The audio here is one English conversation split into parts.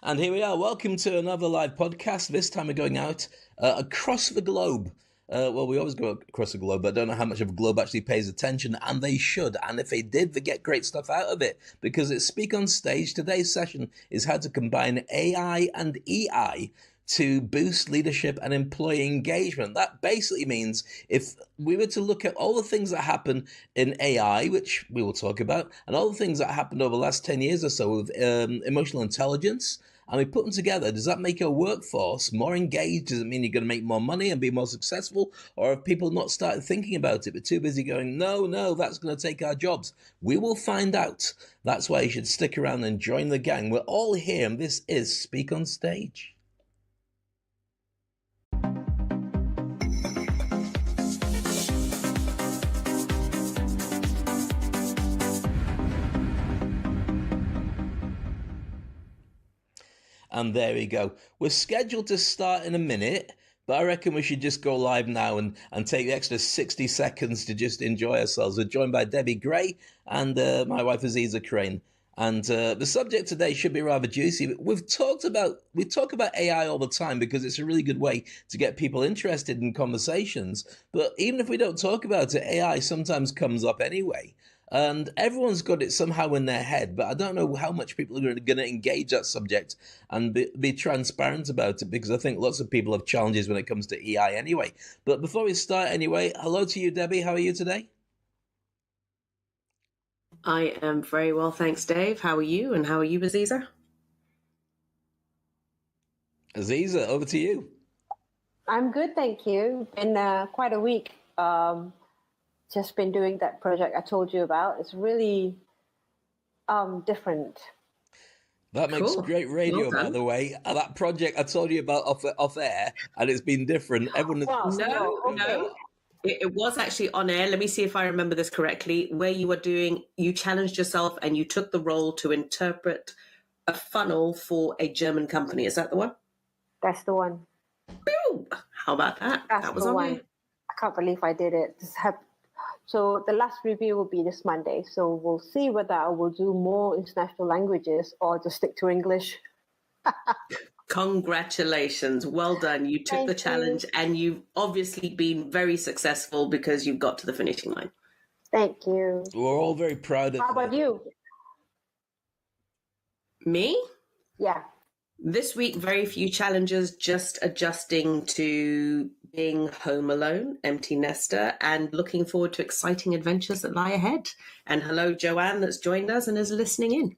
And here we are. Welcome to another live podcast. This time we're going out across the globe. Well, we always go across the globe, but I don't know how much of a globe actually pays attention, and they should. And if they did, they get great stuff out of it because it's Speak on Stage. Today's session is how to combine AI and EI to boost leadership and employee engagement. That basically means if we were to look at all the things that happen in AI, which we will talk about, and all the things that happened over the last 10 years or so with emotional intelligence, and we put them together, does that make your workforce more engaged? Does it mean you're going to make more money and be more successful? Or have people not started thinking about it, but too busy going, no, that's going to take our jobs? We will find out. That's why you should stick around and join the gang. We're all here, and this is Speak on Stage. And there we go. We're scheduled to start in a minute, but I reckon we should just go live now and take the extra 60 seconds to just enjoy ourselves. We're joined by Debbie Gray and my wife Aziza Crane. And the subject today should be rather juicy. We talk about AI all the time because it's a really good way to get people interested in conversations. But even if we don't talk about it, AI sometimes comes up anyway. And everyone's got it somehow in their head, but I don't know how much people are going to engage that subject and be transparent about it, because I think lots of people have challenges when it comes to EI anyway. But before we start anyway, hello to you, Debbie. How are you today? I am very well, thanks, Dave. How are you? And how are you, Aziza? Aziza, over to you. I'm good, thank you. Been quite a week. Just been doing that project I told you about. It's really different. That makes great radio, by the way. That project I told you about off air, and it's been different. Everyone, no. It was actually on air. Let me see if I remember this correctly. Where you challenged yourself and you took the role to interpret a funnel for a German company. Is that the one? That's the one. Woo! How about that? That was the one. I can't believe I did it. So the last review will be this Monday. So we'll see whether I will do more international languages or just stick to English. Congratulations. Well done. You took the challenge and you've obviously been very successful because you've got to the finishing line. Thank you. We're all very proud of you. How about you? Me? Yeah. This week, very few challenges, just adjusting to being home alone, empty nester, and looking forward to exciting adventures that lie ahead. And hello, Joanne, that's joined us and is listening in.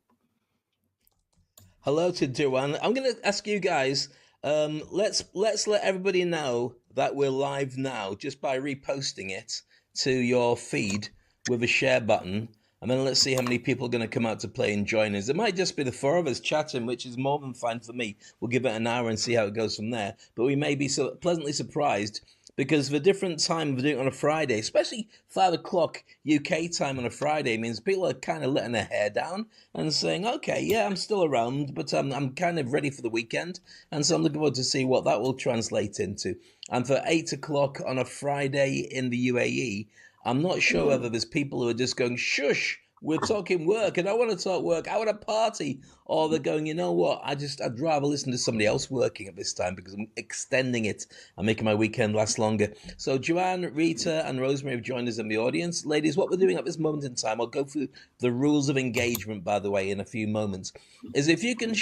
Hello to Joanne. I'm going to ask you guys, let's let everybody know that we're live now just by reposting it to your feed with a share button. And then let's see how many people are going to come out to play and join us. It might just be the four of us chatting, which is more than fine for me. We'll give it an hour and see how it goes from there. But we may be so pleasantly surprised because the different time of doing it on a Friday, especially 5 o'clock UK time on a Friday, means people are kind of letting their hair down and saying, okay, yeah, I'm still around, but I'm kind of ready for the weekend. And so I'm looking forward to see what that will translate into. And for 8 o'clock on a Friday in the UAE, I'm not sure whether there's people who are just going, shush, we're talking work and I want to talk work, I want to party. Or they're going, you know what, I'd rather listen to somebody else working at this time because I'm extending it and making my weekend last longer. So Joanne, Rita and Rosemary have joined us in the audience. Ladies, what we're doing at this moment in time, I'll go through the rules of engagement, by the way, in a few moments, is if you can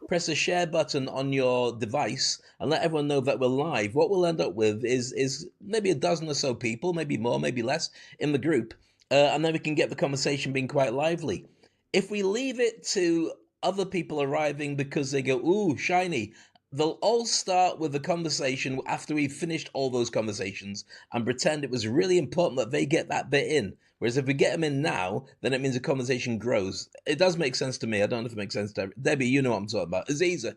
press the share button on your device and let everyone know that we're live. What we'll end up with is maybe a dozen or so people, maybe more, maybe less, in the group. And then we can get the conversation being quite lively. If we leave it to other people arriving because they go, ooh, shiny, they'll all start with the conversation after we've finished all those conversations and pretend it was really important that they get that bit in. Whereas if we get them in now, then it means the conversation grows. It does make sense to me. I don't know if it makes sense to Debbie. You know what I'm talking about. Aziza,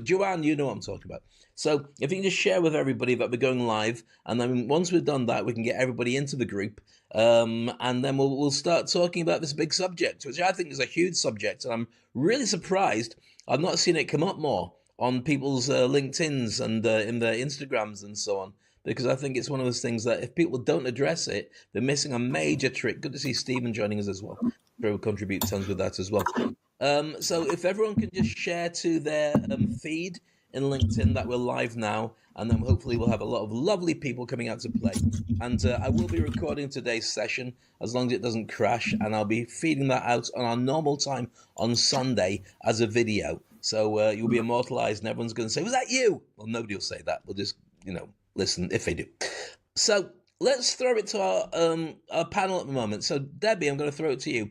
Joanne, you know what I'm talking about. So if you can just share with everybody that we're going live, and then once we've done that, we can get everybody into the group, and then we'll start talking about this big subject, which I think is a huge subject, and I'm really surprised I've not seen it come up more on people's LinkedIns and in their Instagrams and so on. Because I think it's one of those things that if people don't address it, they're missing a major trick. Good to see Stephen joining us as well. We'll contribute tons with that as well. So if everyone can just share to their feed in LinkedIn that we're live now, and then hopefully we'll have a lot of lovely people coming out to play. And I will be recording today's session as long as it doesn't crash, and I'll be feeding that out on our normal time on Sunday as a video. So you'll be immortalized, and everyone's going to say, "Was that you?" Well, nobody will say that. We'll just, listen if they do. So let's throw it to our panel at the moment. So Debbie, I'm going to throw it to you.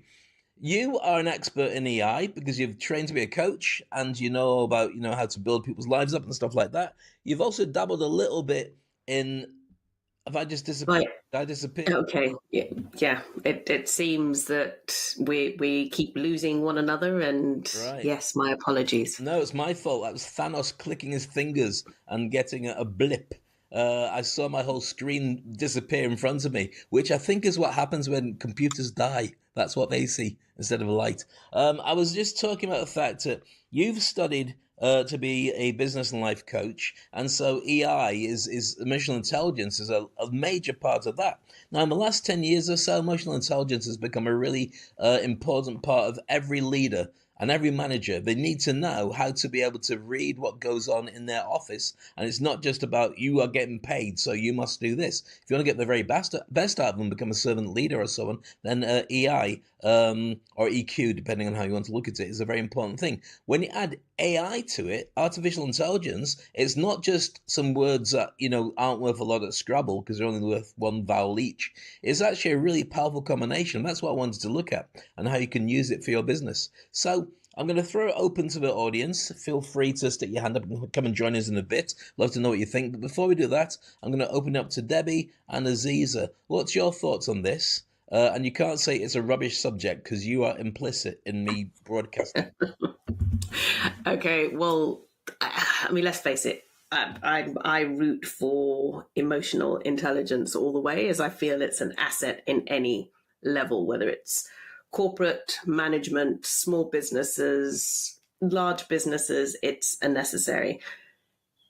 You are an expert in EI because you've trained to be a coach and you know about, how to build people's lives up and stuff like that. You've also dabbled a little bit in, have I just disappeared? Did I disappear? Okay. Yeah. It seems that we keep losing one another, and Right. Yes, my apologies. No, it's my fault. That was Thanos clicking his fingers and getting a blip. I saw my whole screen disappear in front of me, which I think is what happens when computers die. That's what they see instead of a light. I was just talking about the fact that you've studied to be a business and life coach, and so EI is emotional intelligence is a major part of that. Now, in the last 10 years or so, emotional intelligence has become a really important part of every leader and every manager. They need to know how to be able to read what goes on in their office. And it's not just about you are getting paid, so you must do this. If you want to get the very best out of them, become a servant leader or so on, then EI or EQ, depending on how you want to look at it, is a very important thing. When you add AI to it, artificial intelligence, it's not just some words that, aren't worth a lot at Scrabble because they're only worth one vowel each. It's actually a really powerful combination. That's what I wanted to look at and how you can use it for your business. So I'm going to throw it open to the audience. Feel free to stick your hand up and come and join us in a bit. Love to know what you think. But before we do that, I'm going to open it up to Debbie and Aziza. What's your thoughts on this? And you can't say it's a rubbish subject because you are implicit in me broadcasting. Okay, well, I mean, let's face it. I root for emotional intelligence all the way, as I feel it's an asset in any level, whether it's corporate management, small businesses, large businesses, it's a necessary.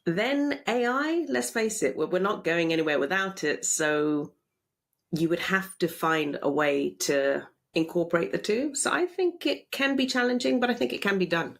Then AI, let's face it, we're not going anywhere without it. So you would have to find a way to incorporate the two. So I think it can be challenging, but I think it can be done.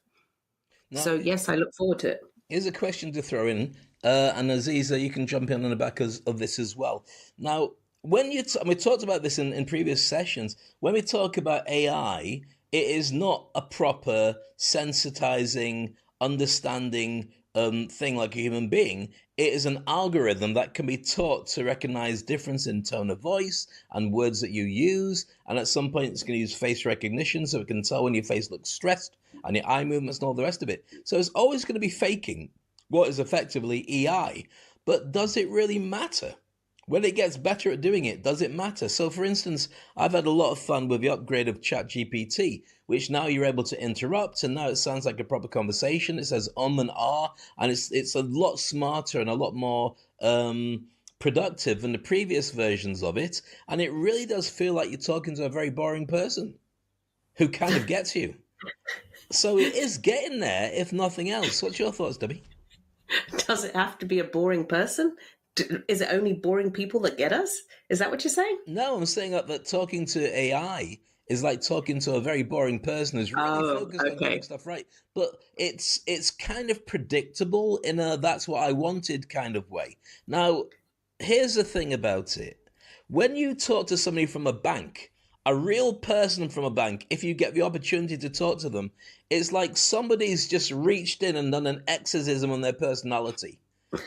Now, So yes, I look forward to it. Here's a question to throw in, and Aziza, you can jump in on the back of this as well. Now, when we talked about this in previous sessions, when we talk about AI, it is not a proper sensitizing, understanding thing like a human being. It is an algorithm that can be taught to recognize difference in tone of voice and words that you use. And at some point, it's going to use face recognition so it can tell when your face looks stressed and your eye movements and all the rest of it. So it's always going to be faking what is effectively EI. But does it really matter? When it gets better at doing it, does it matter? So, for instance, I've had a lot of fun with the upgrade of ChatGPT, which now you're able to interrupt, and now it sounds like a proper conversation. It says and ah, and it's a lot smarter and a lot more productive than the previous versions of it. And it really does feel like you're talking to a very boring person who kind of gets you. So it is getting there, if nothing else. What's your thoughts, Debbie? Does it have to be a boring person? Is it only boring people that get us? Is that what you're saying? No, I'm saying that talking to AI is like talking to a very boring person who's really focused on getting stuff right. But it's kind of predictable in a that's what I wanted kind of way. Now, here's the thing about it. When you talk to somebody from a bank, a real person from a bank, if you get the opportunity to talk to them, it's like somebody's just reached in and done an exorcism on their personality.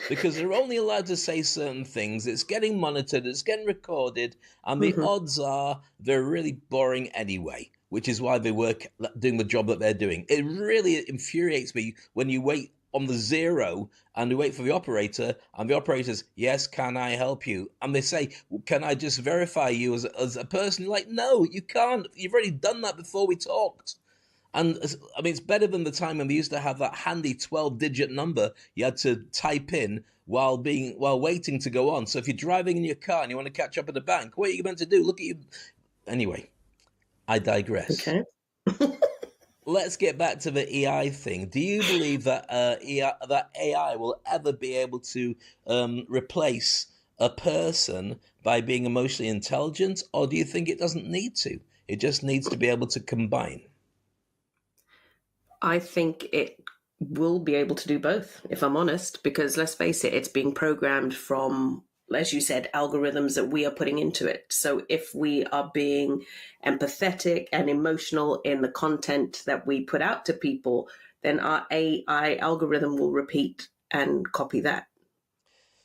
Because they're only allowed to say certain things. It's getting monitored, it's getting recorded, and the odds are they're really boring anyway, which is why they work doing the job that they're doing. It really infuriates me when you wait on the zero and you wait for the operator, and the operator says, "Yes, can I help you?" And they say, "Can I just verify you as a person?" You're like, no, you can't. You've already done that before we talked. And I mean, it's better than the time when we used to have that handy 12-digit number you had to type in while waiting to go on. So if you're driving in your car and you want to catch up at the bank, what are you meant to do? Look at you. Anyway, I digress. Okay. Let's get back to the EI thing. Do you believe that AI will ever be able to replace a person by being emotionally intelligent, or do you think it doesn't need to? It just needs to be able to combine. I think it will be able to do both, if I'm honest, because let's face it, it's being programmed from, as you said, algorithms that we are putting into it. So if we are being empathetic and emotional in the content that we put out to people, then our AI algorithm will repeat and copy that.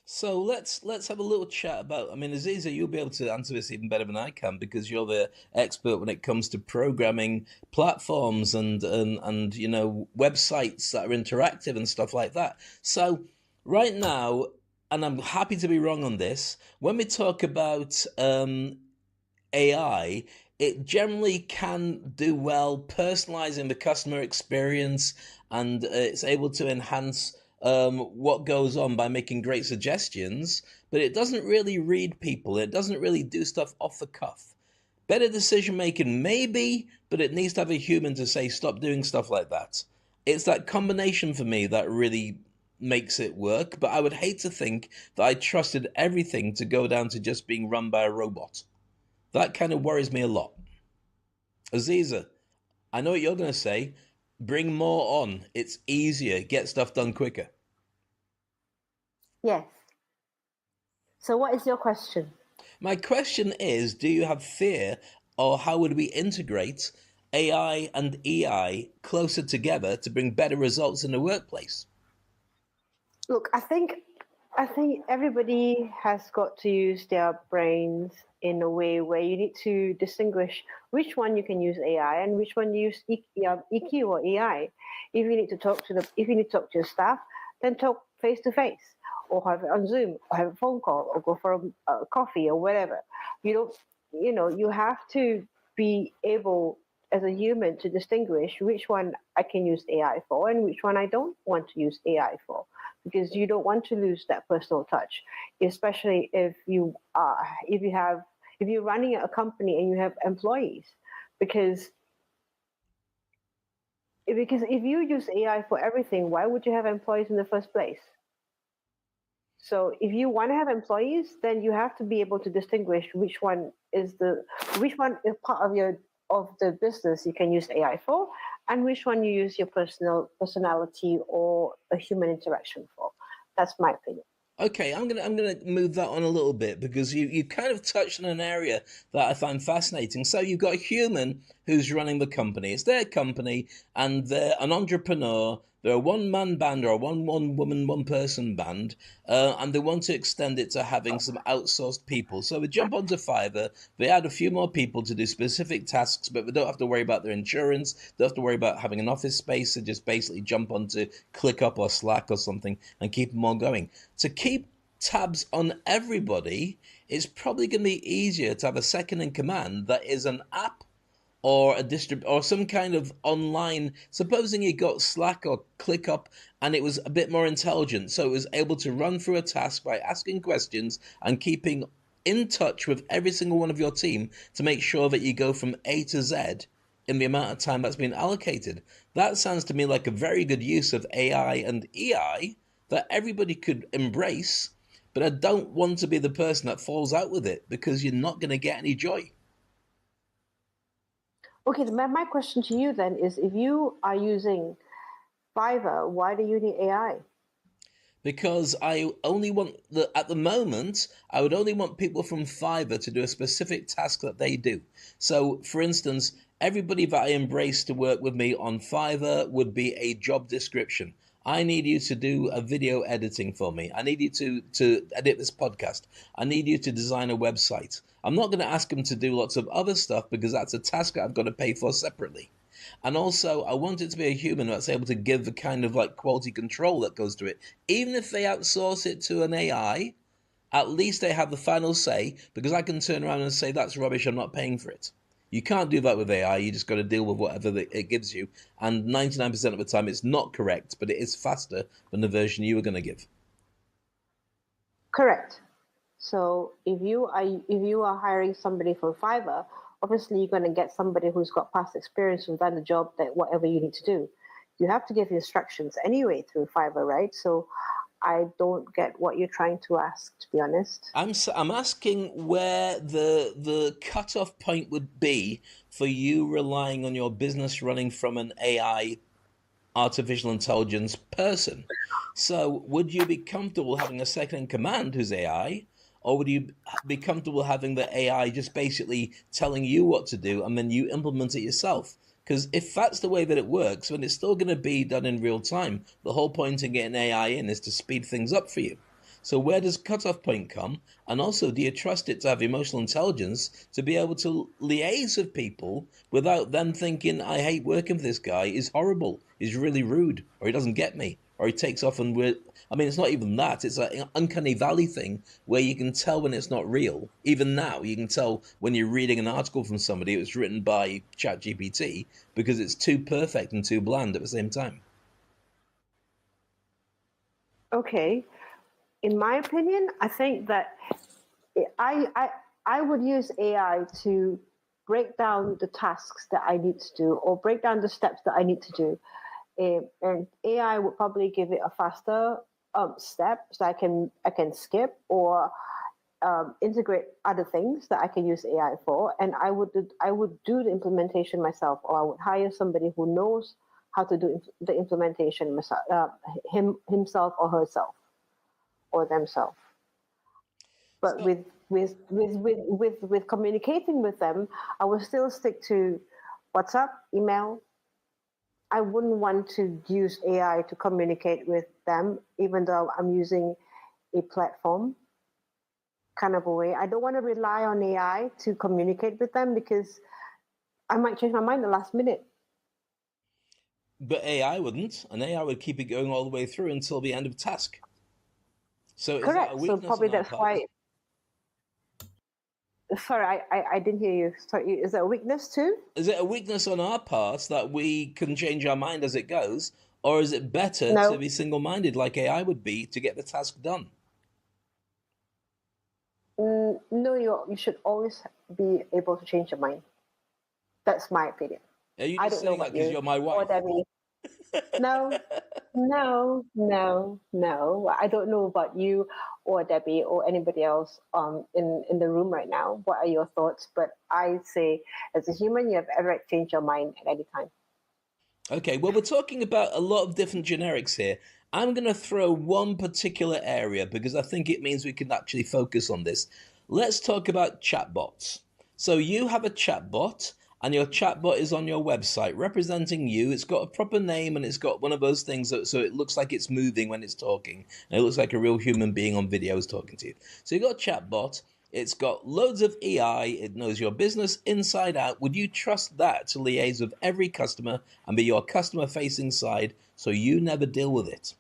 So let's have a little chat about. I mean, Aziza, you'll be able to answer this even better than I can because you're the expert when it comes to programming platforms and websites that are interactive and stuff like that. So right now, and I'm happy to be wrong on this, when we talk about AI, it generally can do well personalizing the customer experience, and it's able to enhance what goes on by making great suggestions, but it doesn't really read people. It doesn't really do stuff off the cuff. Better decision making, maybe, but it needs to have a human to say, stop doing stuff like that. It's that combination for me that really makes it work, but I would hate to think that I trusted everything to go down to just being run by a robot. That kind of worries me a lot. Aziza, I know what you're going to say. Bring more on. It's easier. Get stuff done quicker. Yes. So what is your question? My question is, do you have fear, or how would we integrate AI and EI closer together to bring better results in the workplace? Look, I think everybody has got to use their brains in a way where you need to distinguish which one you can use AI and which one you use EQ or AI. If you need to talk to your staff, then talk face to face, or have it on Zoom, or have a phone call, or go for a coffee or whatever. You have to be able as a human to distinguish which one I can use AI for and which one I don't want to use AI for, because you don't want to lose that personal touch, especially if you're running a company and you have employees, because if you use AI for everything, why would you have employees in the first place? So if you want to have employees, then you have to be able to distinguish which one is part of the business you can use AI for, and which one you use your personality or a human interaction for. That's my opinion. Okay, I'm gonna move that on a little bit because you kind of touched on an area that I find fascinating. So you've got a human who's running the company. It's their company, and they're an entrepreneur. They're a one-man band or a one-woman, one-person band, and they want to extend it to having some outsourced people. So we jump onto Fiverr. They add a few more people to do specific tasks, but we don't have to worry about their insurance. They don't have to worry about having an office space. They just basically jump onto ClickUp or Slack or something and keep them all going. To keep tabs on everybody, it's probably going to be easier to have a second in command that is an app or or some kind of online. Supposing you got Slack or ClickUp and it was a bit more intelligent, so it was able to run through a task by asking questions and keeping in touch with every single one of your team to make sure that you go from A to Z in the amount of time that's been allocated. That sounds to me like a very good use of AI and EI that everybody could embrace, but I don't want to be the person that falls out with it because you're not going to get any joy. Okay, my question to you then is, if you are using Fiverr, why do you need AI? Because I only want at the moment, I would only want people from Fiverr to do a specific task that they do. So, for instance, everybody that I embrace to work with me on Fiverr would be a job description. I need you to do a video editing for me. I need you to edit this podcast. I need you to design a website. I'm not going to ask them to do lots of other stuff because that's a task that I've got to pay for separately. And also, I want it to be a human that's able to give the kind of like quality control that goes to it. Even if they outsource it to an AI, at least they have the final say, because I can turn around and say, that's rubbish, I'm not paying for it. You can't do that with AI. You just got to deal with whatever it gives you. And 99% of the time, it's not correct, but it is faster than the version you were going to give. Correct. So if you are hiring somebody from Fiverr, obviously you're going to get somebody who's got past experience, who's done the job, that whatever you need to do. You have to give instructions anyway through Fiverr, right? So I don't get what you're trying to ask, to be honest. I'm asking where the cutoff point would be for you relying on your business running from an AI artificial intelligence person. So would you be comfortable having a second in command who's AI, or would you be comfortable having the AI just basically telling you what to do and then you implement it yourself? Because if that's the way that it works, then it's still going to be done in real time. The whole point in getting AI in is to speed things up for you. So where does cutoff point come? And also, do you trust it to have emotional intelligence to be able to liaise with people without them thinking, I hate working for this guy, he's horrible, he's really rude, or he doesn't get me, or he takes off and I mean, it's not even that. It's an uncanny valley thing where you can tell when it's not real. Even now, you can tell when you're reading an article from somebody it was written by ChatGPT because it's too perfect and too bland at the same time. Okay. In my opinion, I think that I would use AI to break down the tasks that I need to do or break down the steps that I need to do. And AI would probably give it a faster step so I can skip or integrate other things that I can use AI for. And I would do the implementation myself, or I would hire somebody who knows how to do the implementation myself, himself or herself or themselves. But So, with communicating with them, I will still stick to WhatsApp, email. I wouldn't want to use AI to communicate with them, even though I'm using a platform kind of a way. I don't want to rely on AI to communicate with them because I might change my mind the last minute. but AI wouldn't, and AI would keep it going all the way through until the end of task. So is that a Correct. So weakness probably on our that's part? why. Sorry, I didn't hear you. Sorry, is that a weakness too? Is it a weakness on our part that we can change our mind as it goes, or is it better to No. be single-minded like AI would be to get the task done? No, you should always be able to change your mind. That's my opinion. Are you I just don't know saying that about because you you're my or wife? Debbie. No, no. I don't know about you or Debbie or anybody else in the room right now. What are your thoughts? But I say, as a human, you have every right to change your mind at any time. Okay, well, we're talking about a lot of different generics here. I'm going to throw one particular area because I think it means we can actually focus on this. Let's talk about chatbots. So you have a chatbot, and your chatbot is on your website representing you. It's got a proper name and it's got one of those things so it looks like it's moving when it's talking. And it looks like a real human being on video is talking to you. So you've got a chatbot. It's got loads of EI. It knows your business inside out. Would you trust that to liaise with every customer and be your customer facing side so you never deal with it?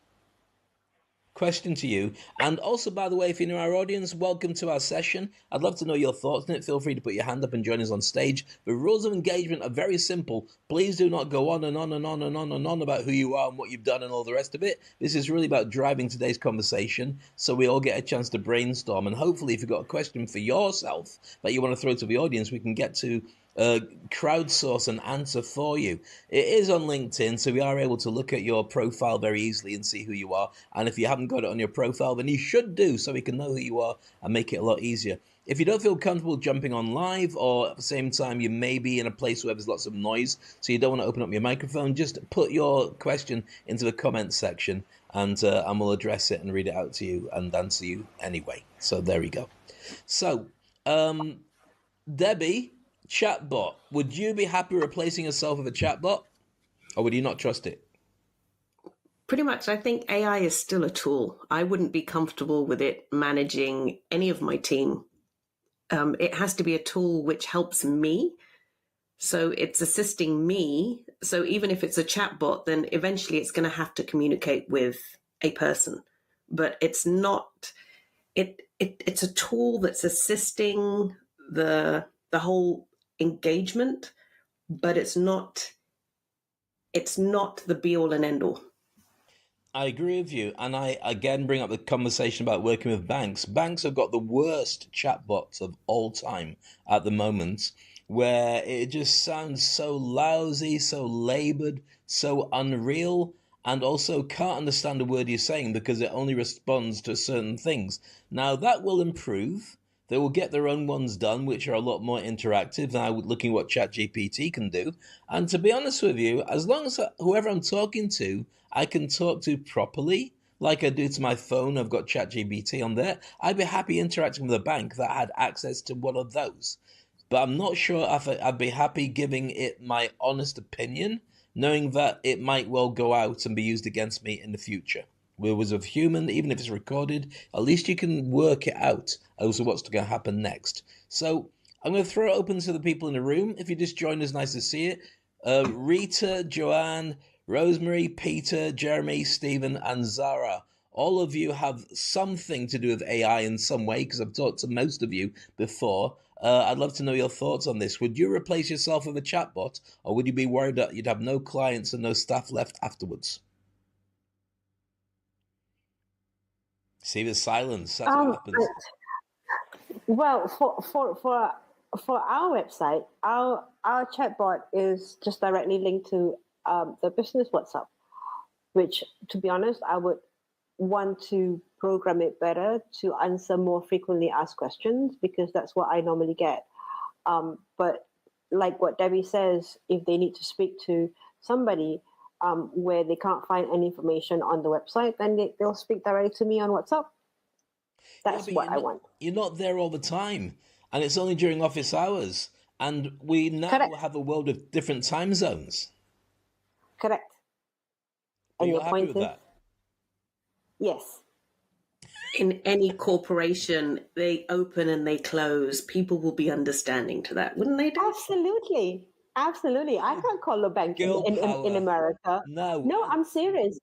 Question to you. And also, by the way, if you're in our audience, welcome to our session. I'd love to know your thoughts on it. Feel free to put your hand up and join us on stage. The rules of engagement are very simple. Please do not go on and on and on and on and on about who you are and what you've done and all the rest of it. This is really about driving today's conversation so we all get a chance to brainstorm. And hopefully, if you've got a question for yourself that you want to throw to the audience, we can get to crowdsource an answer for you. It is on LinkedIn, so we are able to look at your profile very easily and see who you are. And if you haven't got it on your profile, then you should do so we can know who you are and make it a lot easier. If you don't feel comfortable jumping on live, or at the same time you may be in a place where there's lots of noise, so you don't want to open up your microphone, just put your question into the comments section and we'll address it and read it out to you and answer you anyway. So there we go. So, Debbie, chatbot. Would you be happy replacing yourself with a chatbot, or would you not trust it? Pretty much, I think AI is still a tool. I wouldn't be comfortable with it managing any of my team. It has to be a tool which helps me. So it's assisting me. So even if it's a chatbot, then eventually it's going to have to communicate with a person. But it's not. It's a tool that's assisting the whole engagement, but it's not the be all and end all. I agree with you. And I again bring up the conversation about working with banks. Banks have got the worst chatbots of all time at the moment, where it just sounds so lousy, so labored, so unreal, and also can't understand a word you're saying because it only responds to certain things. Now, that will improve, They will get their own ones done, which are a lot more interactive now, looking what ChatGPT can do. And to be honest with you, as long as whoever I'm talking to, I can talk to properly, like I do to my phone, I've got ChatGPT on there, I'd be happy interacting with a bank that had access to one of those. But I'm not sure if I'd be happy giving it my honest opinion, knowing that it might well go out and be used against me in the future. Whereas of human, even if it's recorded, at least you can work it out as to what's going to happen next. So I'm going to throw it open to the people in the room. If you just joined us, nice to see it. Rita, Joanne, Rosemary, Peter, Jeremy, Stephen, and Zara. All of you have something to do with AI in some way, because I've talked to most of you before. I'd love to know your thoughts on this. Would you replace yourself with a chatbot, or would you be worried that you'd have no clients and no staff left afterwards? See the silence. That's what happens. Well, for our website, our chatbot is just directly linked to the business WhatsApp, which, to be honest, I would want to program it better to answer more frequently asked questions, because that's what I normally get. But like what Debbie says, if they need to speak to somebody where they can't find any information on the website, then they'll speak directly to me on WhatsApp. That's what I want. You're not there all the time, and it's only during office hours. And we now Correct. have a world of different time zones. Correct. Are And you your happy point with is, that? yes. In any corporation, they open and they close. People will be understanding to that, wouldn't they? Dave? Absolutely. Absolutely. I can't call a bank Girl in power. America. No. No, I'm serious.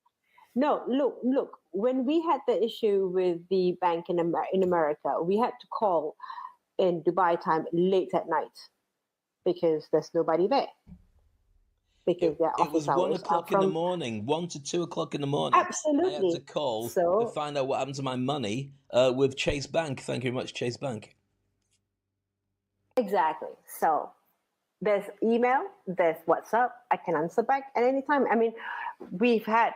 No, look. When we had the issue with the bank in America, we had to call in Dubai time late at night because there's nobody there. Because their It was office 1 hours o'clock are in the from... morning, 1 to 2 o'clock in the morning. I had Absolutely. to call to So find out what happened to my money with Chase Bank. Thank you very much, Chase Bank. exactly. So there's email, there's WhatsApp. I can answer back at any time. I mean, we have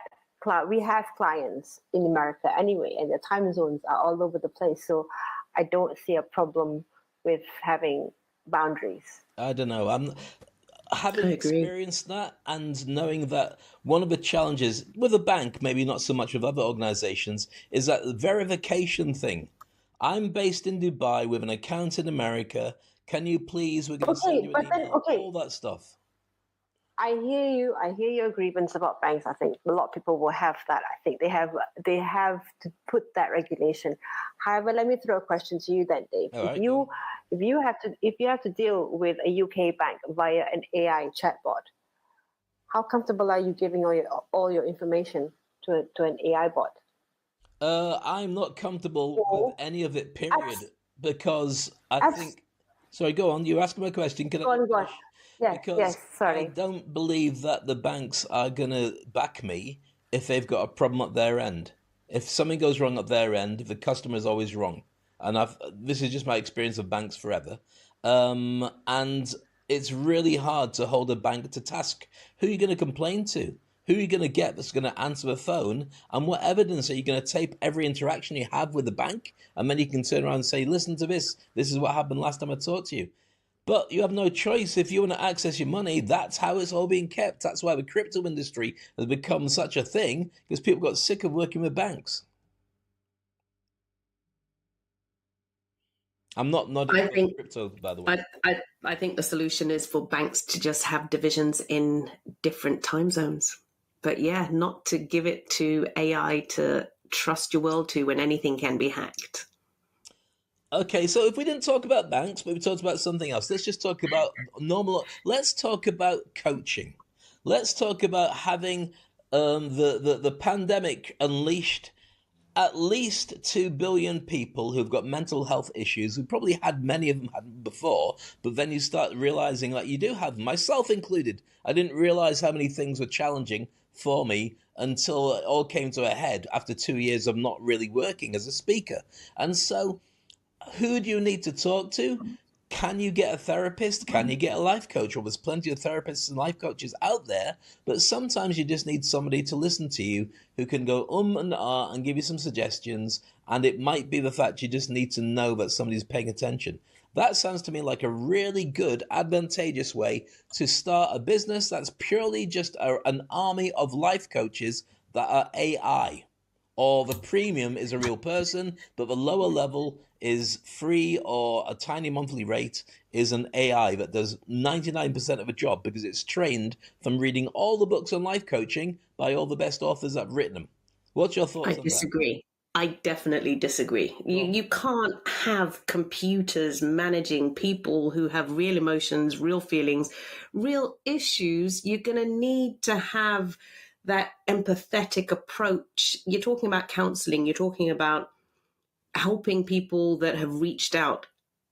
clients in America anyway, and the time zones are all over the place. So I don't see a problem with having boundaries. I don't know. I'm having I agree. experienced that and knowing that one of the challenges with a bank, maybe not so much with other organizations, is that the verification thing. I'm based in Dubai with an account in America. Can you please, we're going to send you an email, all that stuff. I hear your grievance about banks. I think a lot of people will have that. I think they have to put that regulation. However, let me throw a question to you then, Dave. All right, if you have to deal with a UK bank via an AI chatbot, how comfortable are you giving all your information to an AI bot? I'm not comfortable with any of it, period, because I think. Sorry, go on. You asked me a question. Can I finish? Because sorry. I don't believe that the banks are going to back me if they've got a problem at their end. If something goes wrong at their end, the customer is always wrong. And this is just my experience of banks forever. And it's really hard to hold a bank to task. Who are you going to complain to? Who are you going to get that's going to answer the phone? And what evidence are you going to tape every interaction you have with the bank? And then you can turn around and say, listen to this. This is what happened last time I talked to you. But you have no choice. If you want to access your money, that's how it's all being kept. That's why the crypto industry has become such a thing, because people got sick of working with banks. I'm not nodding crypto, by the way. I think the solution is for banks to just have divisions in different time zones. But yeah, not to give it to AI to trust your world to when anything can be hacked. Okay, so if we didn't talk about banks, but we talked about something else, let's just talk about let's talk about coaching. Let's talk about having the pandemic unleashed at least 2 billion people who've got mental health issues, who probably had many of them had before, but then you start realizing that you do have them, myself included. I didn't realize how many things were challenging for me until it all came to a head after 2 years of not really working as a speaker. And so who do you need to talk to? Can you get a therapist? Can you get a life coach? Well, there's plenty of therapists and life coaches out there, but sometimes you just need somebody to listen to you who can go and ah and give you some suggestions. And it might be the fact you just need to know that somebody's paying attention. That sounds to me like a really good, advantageous way to start a business that's purely just an army of life coaches that are AI. Or the premium is a real person, but the lower level is free or a tiny monthly rate is an AI that does 99% of a job because it's trained from reading all the books on life coaching by all the best authors that have written them. What's your thoughts I on that? disagree. I definitely disagree. You can't have computers managing people who have real emotions, real feelings, real issues. You're going to need to have that empathetic approach. You're talking about counseling, you're talking about helping people that have reached out.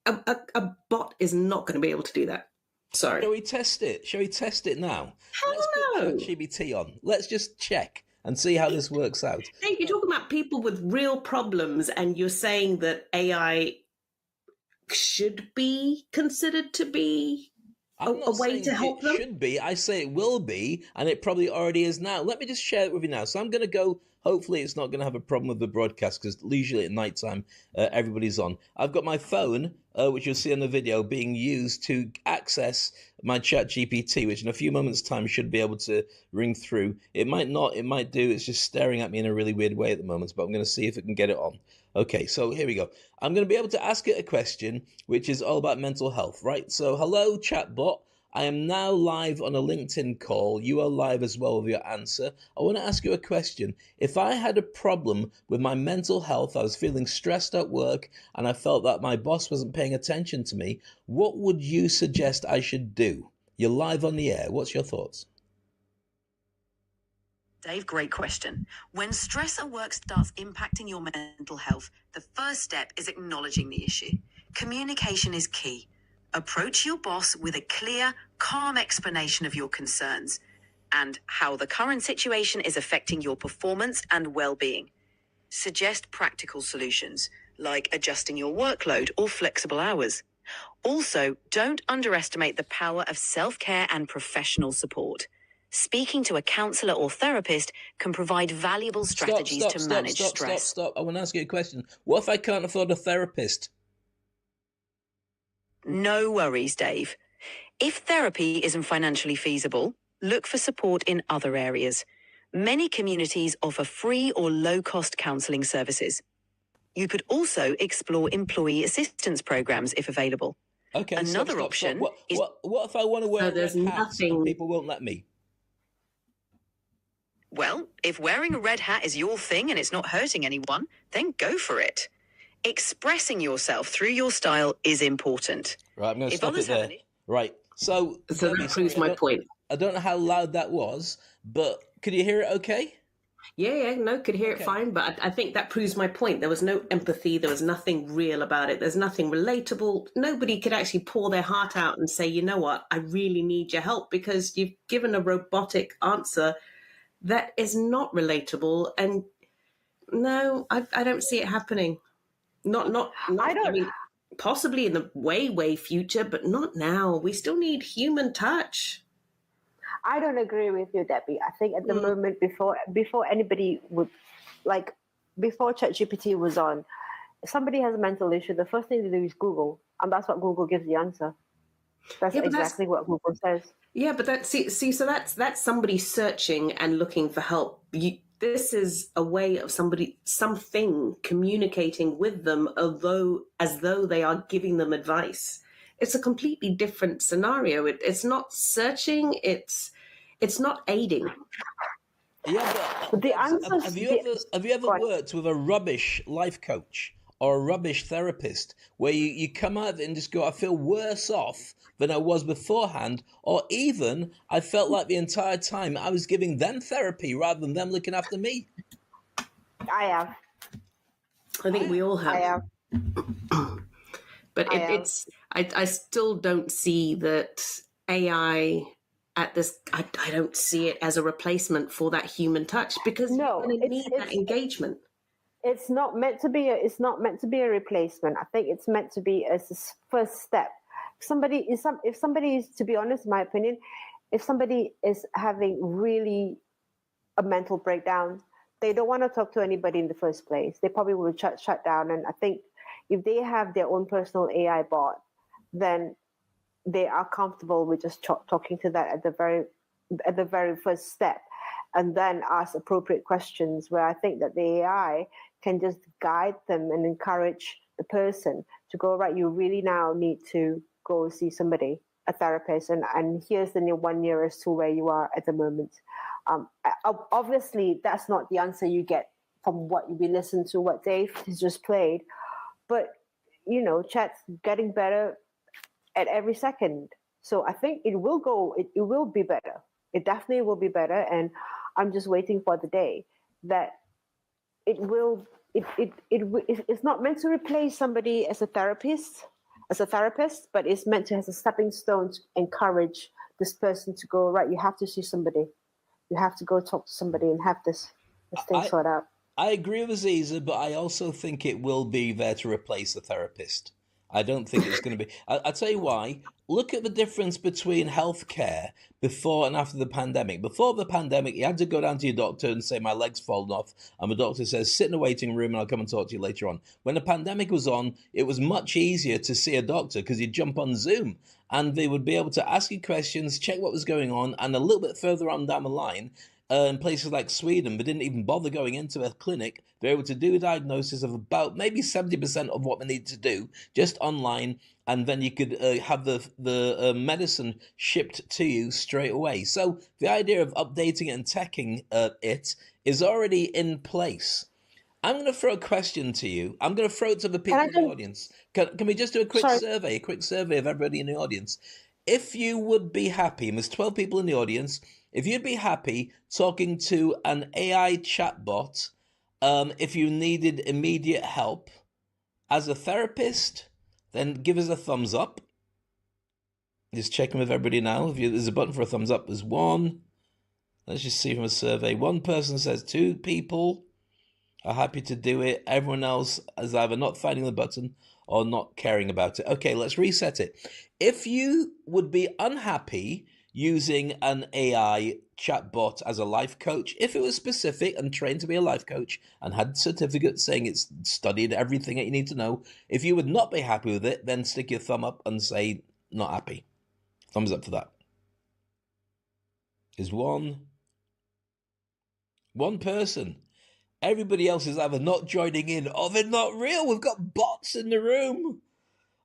A bot is not going to be able to do that. Sorry. Shall we test it? Shall we test it now? Let's put no. ChatGPT on. Let's just check and see how this works out. Hey, you're talking about people with real problems, and you're saying that AI should be considered to be I'm not a way saying to help it them? should be. I say it will be, and it probably already is now. Let me just share it with you now. So I'm going to go. Hopefully, it's not going to have a problem with the broadcast because usually at night time everybody's on. I've got my phone, which you'll see in the video, being used to access my Chat GPT, which in a few moments' time should be able to ring through. It might not. It might do. It's just staring at me in a really weird way at the moment, but I'm going to see if it can get it on. Okay, so here we go. I'm going to be able to ask it a question, which is all about mental health, right? So, hello, chatbot. I am now live on a LinkedIn call. You are live as well with your answer. I want to ask you a question. If I had a problem with my mental health, I was feeling stressed at work, and I felt that my boss wasn't paying attention to me, what would you suggest I should do? You're live on the air. What's your thoughts? Dave, great question. When stress at work starts impacting your mental health, the first step is acknowledging the issue. Communication is key. Approach your boss with a clear, calm explanation of your concerns and how the current situation is affecting your performance and well-being. Suggest practical solutions, like adjusting your workload or flexible hours. Also, don't underestimate the power of self-care and professional support. Speaking to a counselor or therapist can provide valuable strategies to manage stress. Stop. I want to ask you a question. What if I can't afford a therapist? No worries, Dave. If therapy isn't financially feasible, look for support in other areas. Many communities offer free or low-cost counselling services. You could also explore employee assistance programs if available. Okay. Another option is... What if I want to wear there's red hats and nothing- people won't let me? Well, if wearing a red hat is your thing and it's not hurting anyone, then go for it. Expressing yourself through your style is important. Right, I'm going to If stop it others have there. any- Right. So that proves my point. I don't know how loud that was, but could you hear it okay? No, could hear Okay. it fine, but I think that proves my point. There was no empathy. There was nothing real about it. There's nothing relatable. Nobody could actually pour their heart out and say, you know what, I really need your help, because you've given a robotic answer that is not relatable. And no, I don't see it happening. Not I mean, possibly in the way future, but not now. We still need human touch. I don't agree with you, Debbie. I think at the moment, before anybody would, like, before ChatGPT was on, if somebody has a mental issue, the first thing to do is Google, and that's what Google gives the answer. That's exactly what Google says. Yeah, but so that's somebody searching and looking for help. This is a way of something communicating with them, as though they are giving them advice. It's a completely different scenario. It's not searching. It's not aiding. Yeah, but The answers- have you ever worked with a rubbish life coach or a rubbish therapist where you come out of it and just go, I feel worse off than I was beforehand, or even I felt like the entire time I was giving them therapy rather than them looking after me? I have. I think we all have. I have. But I am. I still don't see that AI at this. I don't see it as a replacement for that human touch, because No, you're going to it's- need that engagement. It's not meant to be a replacement. I think it's meant to be as a first step. If somebody is, to be honest, in my opinion, if somebody is having really a mental breakdown, they don't want to talk to anybody in the first place. They probably will shut down. And I think if they have their own personal AI bot, then they are comfortable with just talking to that at the very first step, and then ask appropriate questions where I think that the AI can just guide them and encourage the person to go, right, you really now need to go see somebody, a therapist, and here's the one nearest to where you are at the moment. Obviously, that's not the answer you get from what we listen to, what Dave has just played, but, chat's getting better at every second. So I think it will be better. It definitely will be better. And I'm just waiting for the day that it's not meant to replace somebody as a therapist, but it's meant to as a stepping stone to encourage this person to go, right, you have to see somebody. You have to go talk to somebody and have this thing sorted out. I agree with Aziza, but I also think it will be there to replace the therapist. I don't think it's going to be. I'll tell you why. Look at the difference between healthcare before and after the pandemic. Before the pandemic, you had to go down to your doctor and say, my leg's fallen off. And the doctor says, sit in the waiting room and I'll come and talk to you later on. When the pandemic was on, it was much easier to see a doctor because you'd jump on Zoom and they would be able to ask you questions, check what was going on. And a little bit further on down the line, in places like Sweden, they didn't even bother going into a clinic. They're able to do a diagnosis of about maybe 70% of what they need to do just online, and then you could have the medicine shipped to you straight away. So the idea of updating it and teching it is already in place. I'm going to throw a question to you. I'm going to throw it to the people in the audience. Can we just do a quick survey of everybody in the audience? If you would be happy, and there's 12 people in the audience, if you'd be happy talking to an AI chatbot, if you needed immediate help as a therapist, then give us a thumbs up. Just checking with everybody now. There's a button for a thumbs up. There's one. Let's just see from a survey. One person says 2 people are happy to do it. Everyone else is either not finding the button or not caring about it. Okay, let's reset it. If you would be unhappy using an AI chatbot as a life coach, if it was specific and trained to be a life coach and had certificates saying it's studied everything that you need to know, if you would not be happy with it, then stick your thumb up and say not happy. Thumbs up for that. Is one person. Everybody else is either not joining in or they're not real. We've got bots in the room.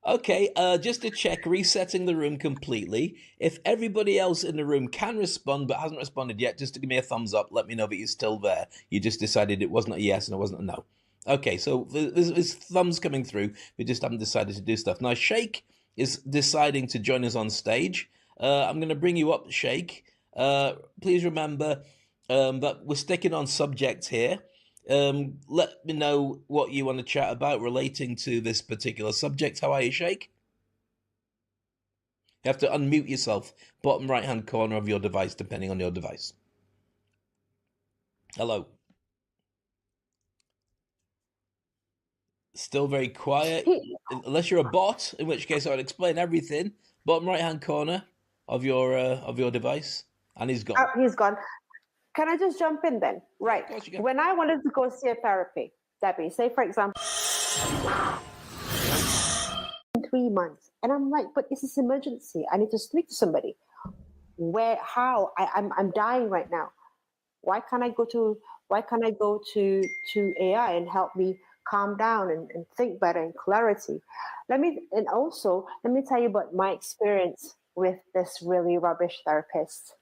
Okay, just to check, resetting the room completely. If everybody else in the room can respond but hasn't responded yet, just to give me a thumbs up, let me know that you're still there. You just decided it wasn't a yes and it wasn't a no. Okay, so there's thumbs coming through. We just haven't decided to do stuff. Now, Sheikh is deciding to join us on stage. I'm going to bring you up, Sheikh. Please remember that we're sticking on subject here. Let me know what you want to chat about relating to this particular subject. How are you, Sheikh? You have to unmute yourself, bottom right-hand corner of your device, depending on your device. Hello. Still very quiet, unless you're a bot, in which case I would explain everything. Bottom right-hand corner of your device, and he's gone. He's gone. Can I just jump in then? Right. When I wanted to go see a therapy, Debbie, say for example, in 3 months, and I'm like, but this is emergency. I need to speak to somebody. How? I'm dying right now. Why can't I go to AI and help me calm down and think better and clarity? Let me tell you about my experience with this really rubbish therapist.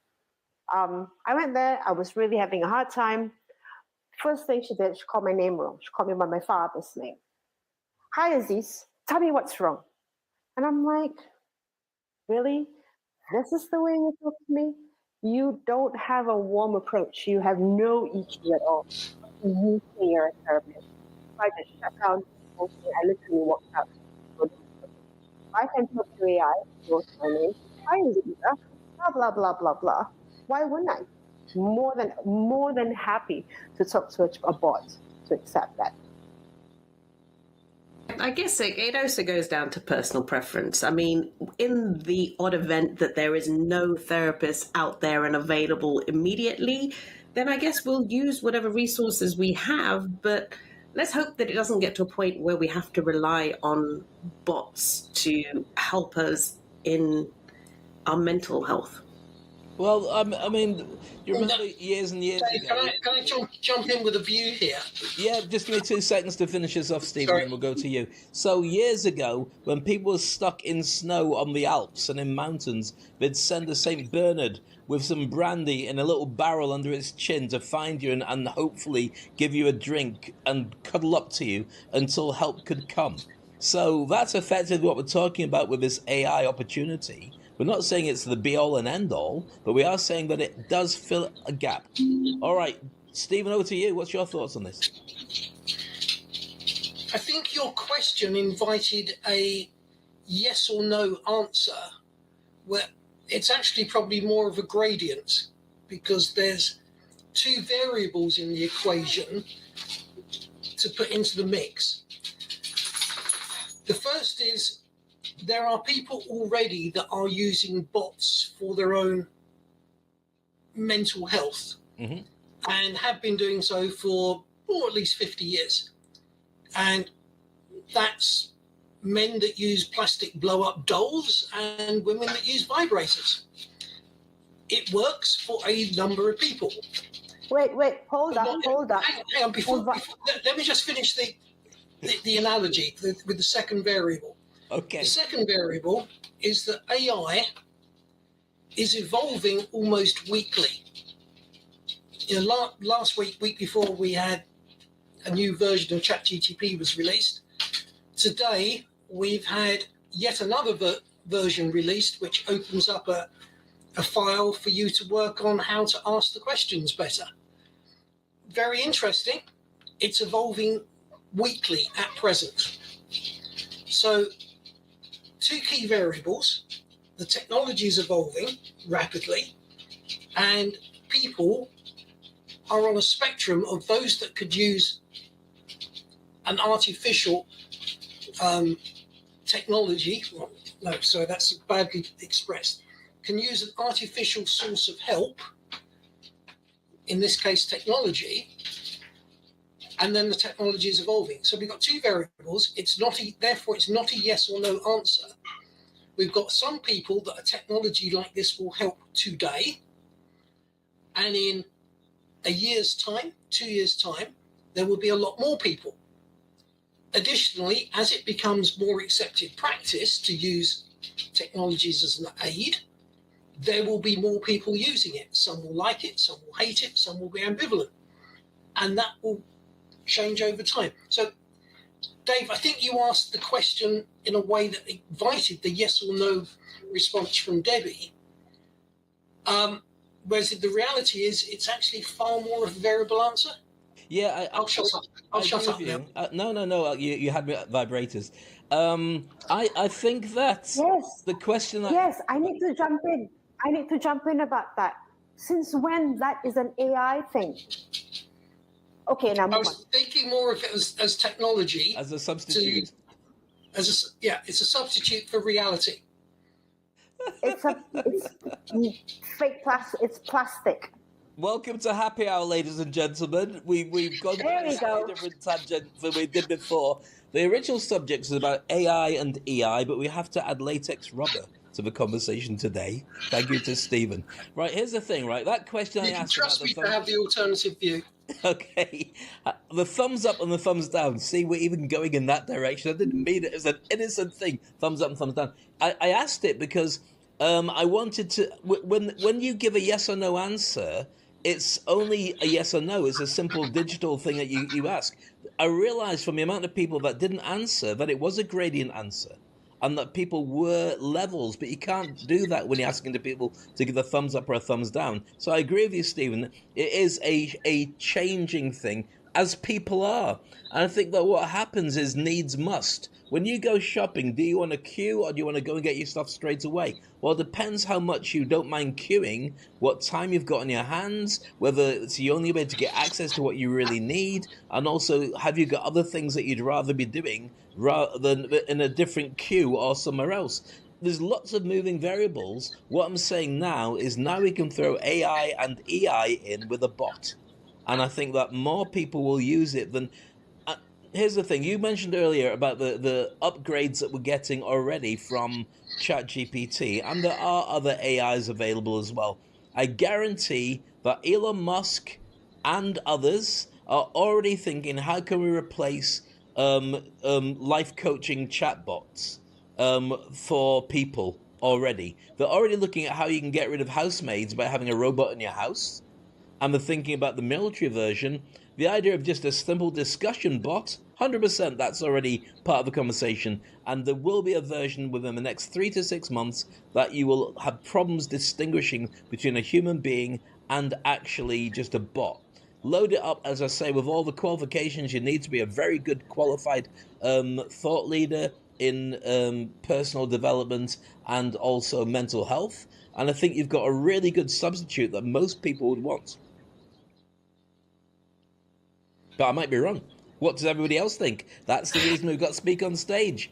I went there. I was really having a hard time. First thing she did, she called my name wrong. She called me by my father's name. Hi, Aziz. Tell me what's wrong. And I'm like, really? This is the way you talk to me? You don't have a warm approach. You have no EQ at all. You say you're a therapist. So I just shut down. I literally walked out. I can talk to AI. What's my name? Hi, Aziz. Blah, blah, blah, blah, blah. Why wouldn't I? More than happy to talk to a bot to accept that. I guess it also goes down to personal preference. I mean, in the odd event that there is no therapist out there and available immediately, then I guess we'll use whatever resources we have. But let's hope that it doesn't get to a point where we have to rely on bots to help us in our mental health. Well, I mean, you remember years and years Dave, ago? can I jump in with a view here? Yeah, just give me 2 seconds to finish this off, Stephen, Sorry. and we'll go to you. So years ago, when people were stuck in snow on the Alps and in mountains, they'd send a St. Bernard with some brandy in a little barrel under its chin to find you and hopefully give you a drink and cuddle up to you until help could come. So that's effectively what we're talking about with this AI opportunity. We're not saying it's the be-all and end-all, but we are saying that it does fill a gap. All right, Stephen, over to you. What's your thoughts on this? I think your question invited a yes or no answer, where it's actually probably more of a gradient, because there's 2 variables in the equation to put into the mix. The first is there are people already that are using bots for their own mental health Mhm. and have been doing so for at least 50 years. And that's men that use plastic blow-up dolls and women that use vibrators. It works for a number of people. Wait, hold up. Hang on, let me just finish the analogy with the second variable. Okay. The second variable is that AI is evolving almost weekly. Last week before, we had a new version of ChatGPT was released. Today, we've had yet another version released, which opens up a file for you to work on how to ask the questions better. Very interesting. It's evolving weekly at present. So, 2 key variables: the technology is evolving rapidly, and people are on a spectrum of those that could use an artificial technology. No, sorry, that's badly expressed. Can use an artificial source of help, in this case technology, and then the technology is evolving. So we've got 2 variables. Therefore, it's not a yes or no answer. We've got some people that a technology like this will help today, and in a year's time, 2 years' time, there will be a lot more people. Additionally, as it becomes more accepted practice to use technologies as an aid, there will be more people using it. Some will like it, some will hate it, some will be ambivalent. And that will change over time. So, Dave, I think you asked the question in a way that invited the yes or no response from Debbie. Whereas the reality is it's actually far more of a variable answer. Yeah, I'll shut up. I'll shut up now. No. You had me at vibrators. I think that Yes. the question. Yes, I need to jump in about that. Since when that is an AI thing? Okay, now I move on. was thinking more of it as technology. As a substitute. It's a substitute for reality. It's fake plastic. It's plastic. Welcome to Happy Hour, ladies and gentlemen. We've gone There down we a slightly go. different tangent than we did before. The original subject is about AI and EI, but we have to add latex rubber to the conversation today. Thank you to Stephen. Right, here's the thing, right? That question You I can asked trust about me the to have the alternative view. Okay. The thumbs up and the thumbs down. See, we're even going in that direction. I didn't mean it as an innocent thing. Thumbs up and thumbs down. I asked it because I wanted to... When you give a yes or no answer, it's only a yes or no. It's a simple digital thing that you ask. I realized from the amount of people that didn't answer that it was a gradient answer and that people were levels, but you can't do that when you're asking the people to give a thumbs up or a thumbs down. So I agree with you, Stephen. It is a changing thing. as people are. And I think that what happens is needs must. When you go shopping, do you want to queue or do you want to go and get your stuff straight away? Well, it depends how much you don't mind queuing, what time you've got on your hands, whether it's the only way to get access to what you really need, and also have you got other things that you'd rather be doing rather than in a different queue or somewhere else. There's lots of moving variables. What I'm saying now is now we can throw AI and EI in with a bot. And I think that more people will use it than. Here's the thing. You mentioned earlier about the upgrades that we're getting already from ChatGPT, and there are other AIs available as well. I guarantee that Elon Musk and others are already thinking, how can we replace life coaching chatbots for people already? They're already looking at how you can get rid of housemaids by having a robot in your house. And they're thinking about the military version. The idea of just a simple discussion bot, 100% that's already part of the conversation. And there will be a version within the next 3 to 6 months that you will have problems distinguishing between a human being and actually just a bot. Load it up, as I say, with all the qualifications you need to be a very good qualified thought leader in personal development and also mental health. And I think you've got a really good substitute that most people would want. But I might be wrong. What does everybody else think? That's the reason we've got Speak on Stage.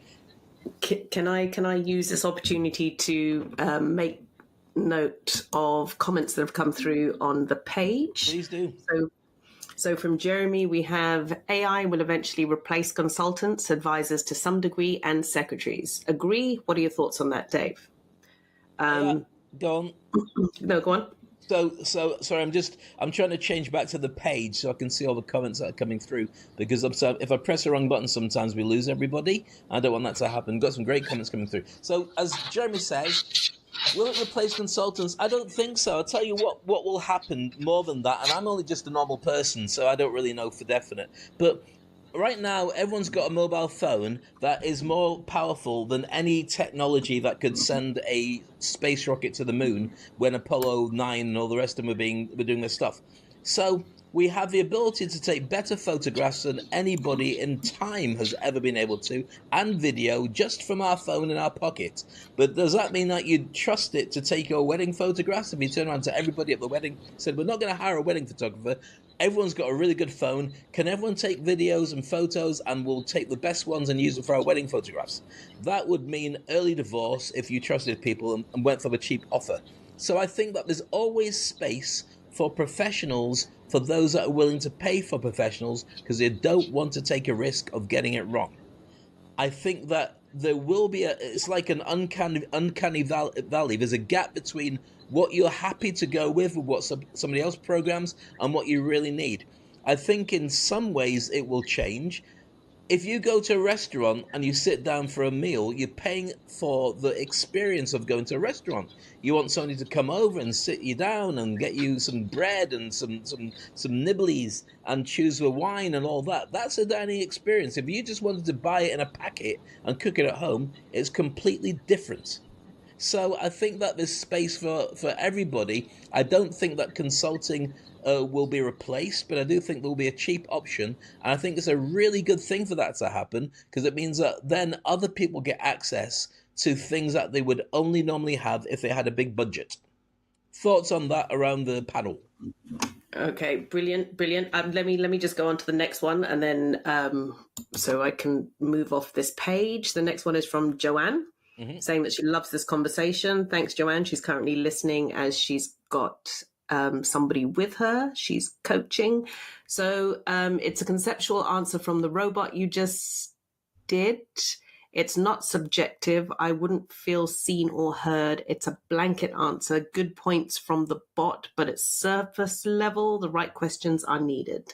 Can I use this opportunity to make note of comments that have come through on the page? Please do. So from Jeremy, we have AI will eventually replace consultants, advisors to some degree, and secretaries. Agree? What are your thoughts on that, Dave? Go on. No, go on. So sorry, I'm trying to change back to the page so I can see all the comments that are coming through, because if I press the wrong button, sometimes we lose everybody. I don't want that to happen. Got some great comments coming through. So as Jeremy says, will it replace consultants? I don't think so. I'll tell you what will happen more than that, and I'm only just a normal person, so I don't really know for definite. But right now, everyone's got a mobile phone that is more powerful than any technology that could send a space rocket to the moon when Apollo 9 and all the rest of them were doing their stuff. So we have the ability to take better photographs than anybody in time has ever been able to, and video, just from our phone in our pocket. But does that mean that you'd trust it to take your wedding photographs? If you turn around to everybody at the wedding and said, we're not going to hire a wedding photographer, everyone's got a really good phone, can everyone take videos and photos, and we'll take the best ones and use them for our wedding photographs? That would mean early divorce if you trusted people and went for the cheap offer. So I think that there's always space for professionals, for those that are willing to pay for professionals, because they don't want to take a risk of getting it wrong. I think that there will be it's like an uncanny valley. There's a gap between what you're happy to go with what somebody else programs and what you really need. I think in some ways it will change. If you go to a restaurant and you sit down for a meal, you're paying for the experience of going to a restaurant. You want somebody to come over and sit you down and get you some bread and some nibblies and choose the wine and all that. That's a dining experience. If you just wanted to buy it in a packet and cook it at home, it's completely different. So I think that there's space for everybody. I don't think that consulting will be replaced, but I do think there will be a cheap option. And I think it's a really good thing for that to happen, because it means that then other people get access to things that they would only normally have if they had a big budget. Thoughts on that around the panel? Okay, brilliant. Let me just go on to the next one, and then so I can move off this page. The next one is from Joanne, saying that she loves this conversation. Thanks, Joanne. She's currently listening as she's got somebody with her. She's coaching. So it's a conceptual answer from the robot you just did. It's not subjective. I wouldn't feel seen or heard. It's a blanket answer. Good points from the bot, but it's surface level. The right questions are needed.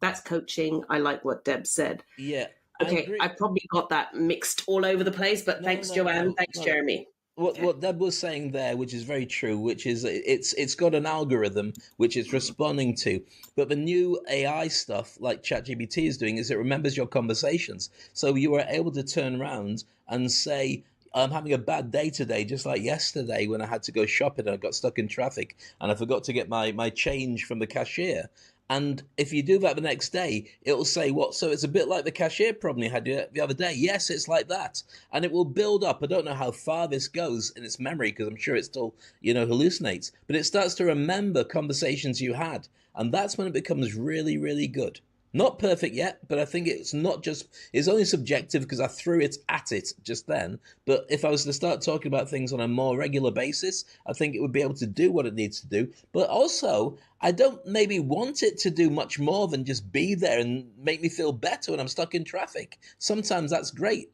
That's coaching. I like what Deb said. Yeah. Okay, I probably got that mixed all over the place, but thanks, Joanne. Thanks, Jeremy. What Deb was saying there, which is very true, which is it's got an algorithm which it's responding to. But the new AI stuff, like ChatGPT is doing, is it remembers your conversations. So you are able to turn around and say, I'm having a bad day today, just like yesterday when I had to go shopping and I got stuck in traffic and I forgot to get my change from the cashier. And if you do that the next day, it'll say what? So it's a bit like the cashier problem you had the other day. Yes, it's like that. And it will build up. I don't know how far this goes in its memory because I'm sure it still, hallucinates. But it starts to remember conversations you had. And that's when it becomes really, really good. Not perfect yet, but I think it's only subjective because I threw it at it just then. But if I was to start talking about things on a more regular basis, I think it would be able to do what it needs to do. But also, I don't maybe want it to do much more than just be there and make me feel better when I'm stuck in traffic. Sometimes that's great.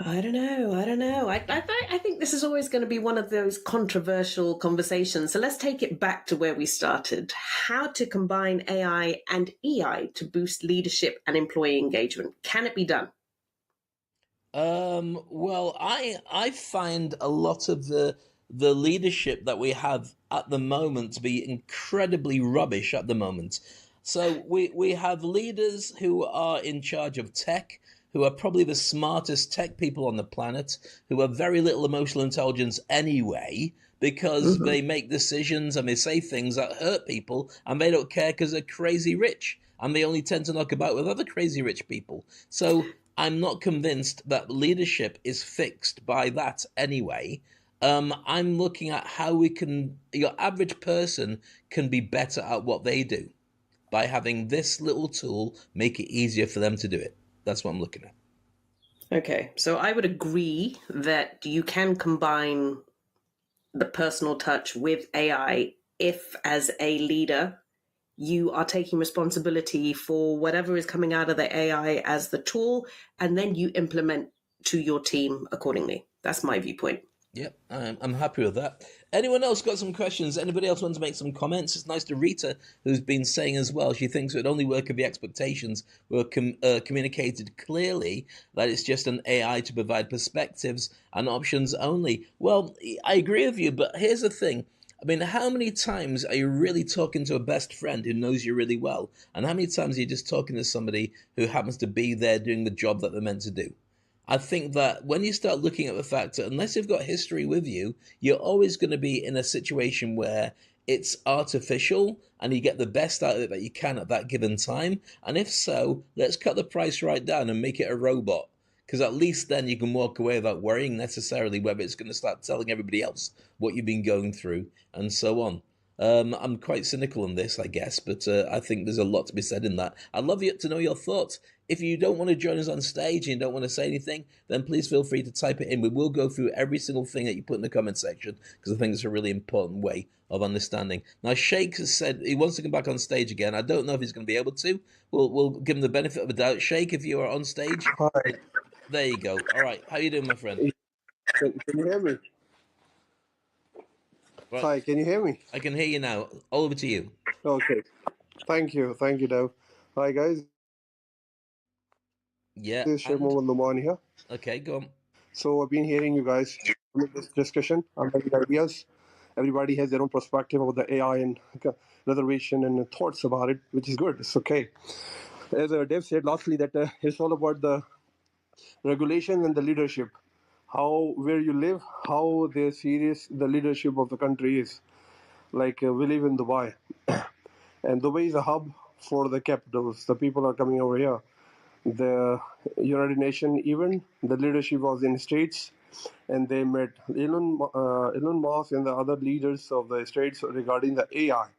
I don't know. I think this is always going to be one of those controversial conversations. So let's take it back to where we started. How to combine AI and EI to boost leadership and employee engagement. Can it be done? Well, I find a lot of the leadership that we have at the moment to be incredibly rubbish at the moment. So we have leaders who are in charge of tech, who are probably the smartest tech people on the planet, who have very little emotional intelligence anyway, because they make decisions and they say things that hurt people, and they don't care because they're crazy rich, and they only tend to knock about with other crazy rich people. So I'm not convinced that leadership is fixed by that anyway. I'm looking at how your average person can be better at what they do by having this little tool make it easier for them to do it. That's what I'm looking at. Okay, so I would agree that you can combine the personal touch with AI if, as a leader, you are taking responsibility for whatever is coming out of the AI as the tool, and then you implement to your team accordingly. That's my viewpoint. Yep, I'm happy with that. Anyone else got some questions? Anybody else want to make some comments? It's nice to Rita, who's been saying as well, she thinks it would only work if the expectations were communicated clearly, that it's just an AI to provide perspectives and options only. Well, I agree with you, but here's the thing. I mean, how many times are you really talking to a best friend who knows you really well? And how many times are you just talking to somebody who happens to be there doing the job that they're meant to do? I think that when you start looking at the fact that unless you've got history with you, you're always going to be in a situation where it's artificial and you get the best out of it that you can at that given time. And if so, let's cut the price right down and make it a robot. Because at least then you can walk away without worrying necessarily whether it's going to start telling everybody else what you've been going through and so on. I'm quite cynical on this, I guess, but I think there's a lot to be said in that. I'd love to know your thoughts. If you don't want to join us on stage and you don't want to say anything, then please feel free to type it in. We will go through every single thing that you put in the comment section because I think it's a really important way of understanding. Now, Sheikh has said he wants to come back on stage again. I don't know if he's going to be able to. We'll give him the benefit of the doubt. Sheikh, if you are on stage. Hi. There you go. All right. How you doing, my friend? Can you hear me? Right. Hi, can you hear me? I can hear you now. Over to you. Okay. Thank you, Dev. Hi, guys. Yeah. This is Sheikh Mohammed Luman here. Okay, go on. So I've been hearing you guys in this discussion. I'm having ideas. Everybody has their own perspective about the AI and reservation and thoughts about it, which is good. It's okay. As Dev said lastly, that it's all about the regulation and the leadership. Where you live, how serious the leadership of the country is. Like we live in Dubai, and Dubai is a hub for the capitals. The people are coming over here. The United Nations event, the leadership was in States, and they met Elon Musk and the other leaders of the States regarding the AI.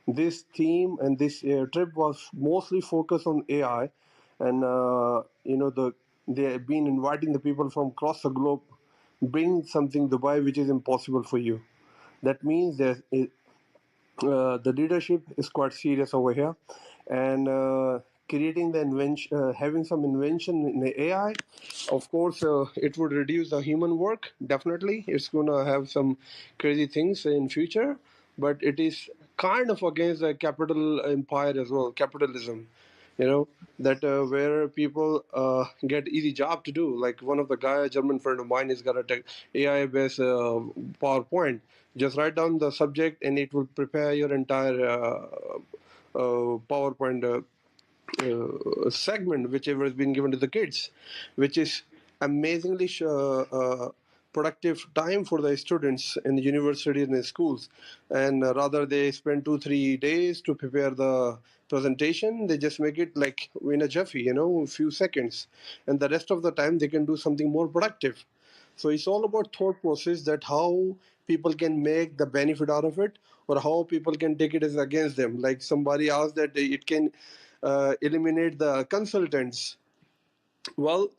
This theme and this trip was mostly focused on AI, and they have been inviting the people from across the globe, bring something Dubai which is impossible for you. That means that the leadership is quite serious over here, and creating the invention, having some invention in the AI, of course, it would reduce the human work. Definitely, it's gonna have some crazy things in future, but it is kind of against the capital empire as well, capitalism. That where people get easy job to do. Like one of the guy, a German friend of mine, has got a AI based PowerPoint. Just write down the subject and it will prepare your entire PowerPoint segment whichever has been given to the kids, which is amazingly productive time for the students in the university and the schools. And rather they spend 2-3 days to prepare the presentation, they just make it like in a jiffy, a few seconds, and the rest of the time they can do something more productive. So it's all about thought process, that how people can make the benefit out of it, or how people can take it as against them. Like somebody asked that it can eliminate the consultants. Well,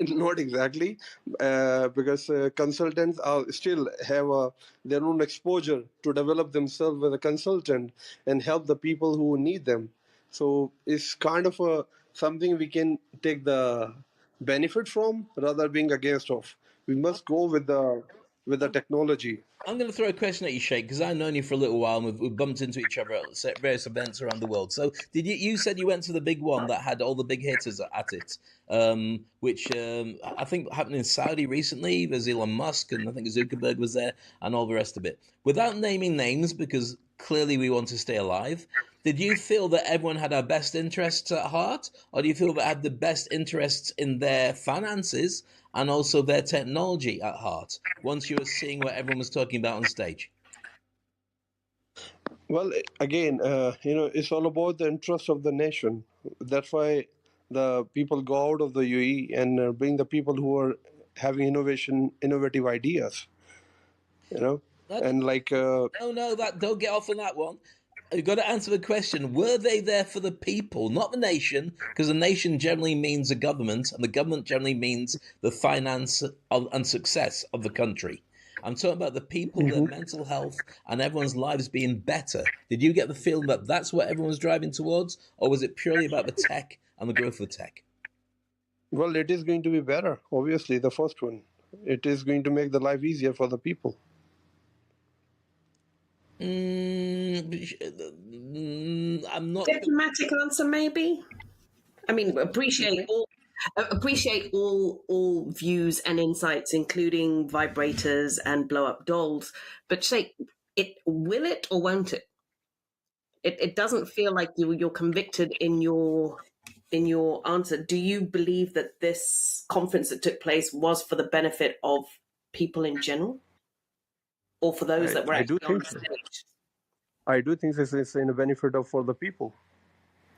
not exactly, because consultants are still have their own exposure to develop themselves as a consultant and help the people who need them. So it's kind of something we can take the benefit from rather being against of. We must go with the technology. I'm going to throw a question at you, Sheikh, because I've known you for a little while, and we've bumped into each other at various events around the world. So, did you said you went to the big one that had all the big hitters at it, which I think happened in Saudi recently. There's Elon Musk, and I think Zuckerberg was there, and all the rest of it. Without naming names, because clearly we want to stay alive, did you feel that everyone had our best interests at heart, or do you feel that had the best interests in their finances and also their technology at heart, once you were seeing what everyone was talking about on stage? Well, again, it's all about the interest of the nation. That's why the people go out of the UAE and bring the people who are having innovative ideas, and like. No, don't get off on that one. You've got to answer the question, were they there for the people, not the nation? Because the nation generally means the government, and the government generally means the finance and success of the country. I'm talking about the people, their mental health, and everyone's lives being better. Did you get the feeling that that's what everyone was driving towards, or was it purely about the tech and the growth of tech? Well, it is going to be better, obviously, the first one. It is going to make the life easier for the people. I'm not. Diplomatic answer, maybe. I mean, appreciate all views and insights, including vibrators and blow up dolls. But Sheikh, will it or won't it? It doesn't feel like you're convicted in your answer. Do you believe that this conference that took place was for the benefit of people in general, or for those that were actually on the stage? I do think this is in the benefit for the people.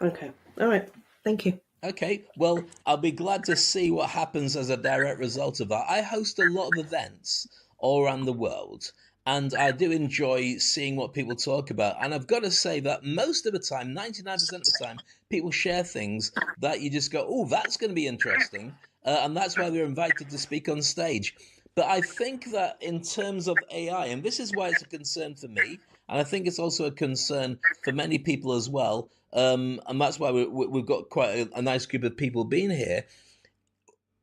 Okay. All right. Thank you. Okay. Well, I'll be glad to see what happens as a direct result of that. I host a lot of events all around the world, and I do enjoy seeing what people talk about. And I've got to say that most of the time, 99% of the time, people share things that you just go, oh, that's going to be interesting. And that's why we're invited to speak on stage. But I think that in terms of AI, and this is why it's a concern for me, and I think it's also a concern for many people as well, and that's why we've got quite a nice group of people being here.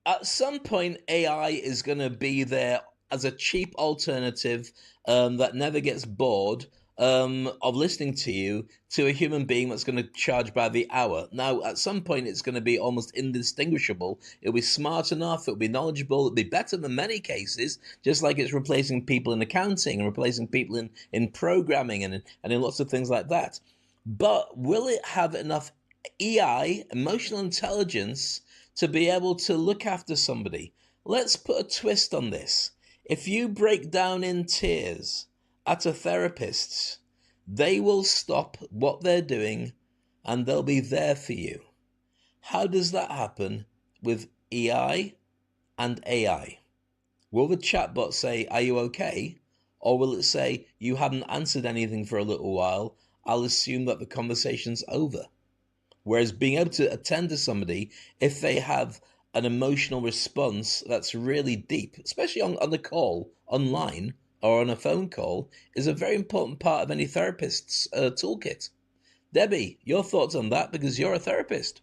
At some point, AI is going to be there as a cheap alternative that never gets bored of listening to you, to a human being that's going to charge by the hour. Now, at some point, it's going to be almost indistinguishable. It'll be smart enough, it'll be knowledgeable, it'll be better than many cases, just like it's replacing people in accounting and replacing people in programming and in lots of things like that. But will it have enough EI, emotional intelligence, to be able to look after somebody? Let's put a twist on this. If you break down in tears at a therapist's, they will stop what they're doing and they'll be there for you. How does that happen with EI and AI? Will the chatbot say, are you okay? Or will it say, you haven't answered anything for a little while, I'll assume that the conversation's over? Whereas being able to attend to somebody, if they have an emotional response that's really deep, especially on the call, online, or on a phone call, is a very important part of any therapist's toolkit. Debbie, your thoughts on that, because you're a therapist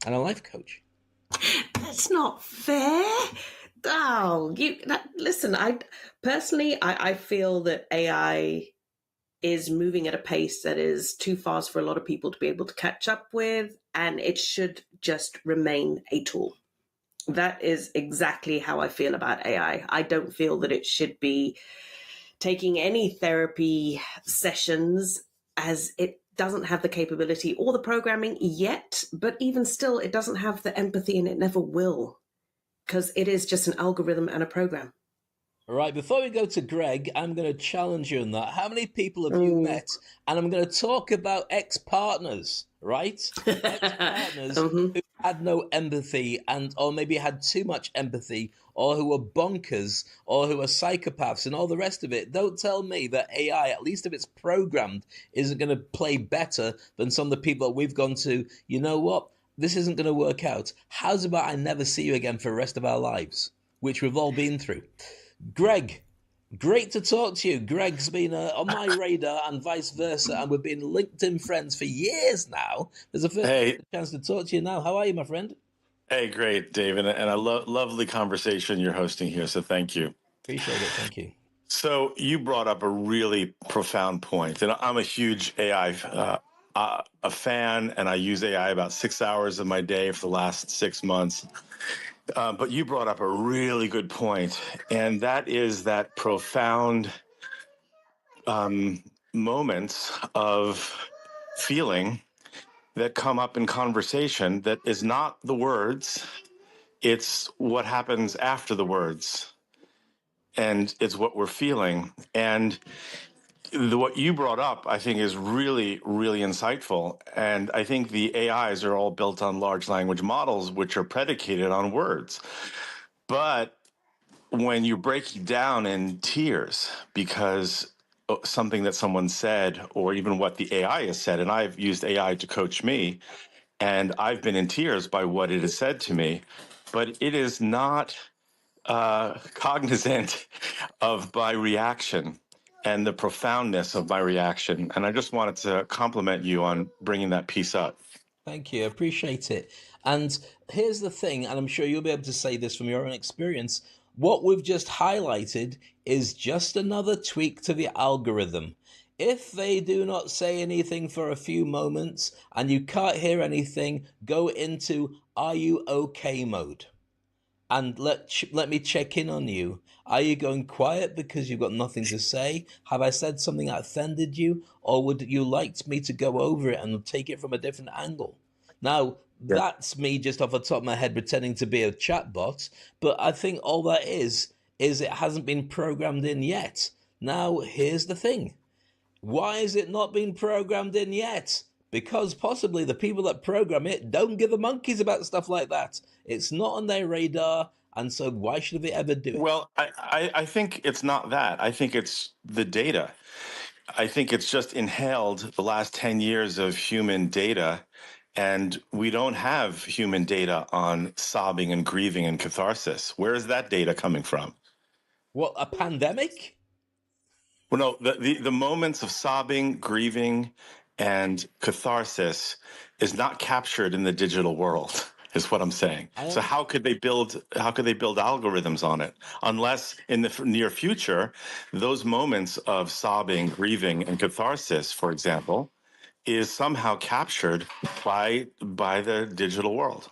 and a life coach. That's not fair. Oh, listen, I personally feel that AI is moving at a pace that is too fast for a lot of people to be able to catch up with, and it should just remain a tool. That is exactly how I feel about AI. I don't feel that it should be taking any therapy sessions, as it doesn't have the capability or the programming yet, but even still, it doesn't have the empathy and it never will, because it is just an algorithm and a program. All right, before we go to Greg, I'm going to challenge you on that. How many people have you met? And I'm going to talk about ex-partners, right? Ex-partners who had no empathy or maybe had too much empathy, or who were bonkers, or who are psychopaths and all the rest of it. Don't tell me that AI, at least if it's programmed, isn't going to play better than some of the people that we've gone to. You know what? This isn't going to work out. How's about I never see you again for the rest of our lives, which we've all been through? Greg, great to talk to you. Greg's been on my radar and vice versa, and we've been LinkedIn friends for years now. There's a first chance to talk to you now. How are you, my friend? Hey, great, David, and a lovely conversation you're hosting here, so thank you. Appreciate it, thank you. So you brought up a really profound point, and I'm a huge AI a fan, and I use AI about 6 hours of my day for the last 6 months. But you brought up a really good point, and that is that profound moments of feeling that come up in conversation that is not the words, it's what happens after the words, and it's what we're feeling. And what you brought up, I think, is really, really insightful. And I think the AIs are all built on large language models, which are predicated on words. But when you break it down in tears because something that someone said, or even what the AI has said, and I've used AI to coach me, and I've been in tears by what it has said to me, but it is not cognizant of my reaction and the profoundness of my reaction. And I just wanted to compliment you on bringing that piece up. Thank you. I appreciate it. And here's the thing, and I'm sure you'll be able to say this from your own experience. What we've just highlighted is just another tweak to the algorithm. If they do not say anything for a few moments and you can't hear anything, go into "Are you okay" mode. And let me check in on you. Are you going quiet because you've got nothing to say? Have I said something that offended you? Or would you like me to go over it and take it from a different angle? Now, that's me just off the top of my head pretending to be a chatbot. But I think all that is it hasn't been programmed in yet. Now, here's the thing. Why is it not being programmed in yet? Because possibly the people that program it don't give a monkeys about stuff like that. It's not on their radar, and so why should they ever do it? Well, I think it's not that. I think it's the data. I think it's just inhaled the last 10 years of human data, and we don't have human data on sobbing and grieving and catharsis. Where is that data coming from? What, a pandemic? Well, no, the moments of sobbing, grieving, and catharsis is not captured in the digital world, is what I'm saying. So how could they build algorithms on it unless in the near future those moments of sobbing, grieving, and catharsis, for example, is somehow captured by the digital world?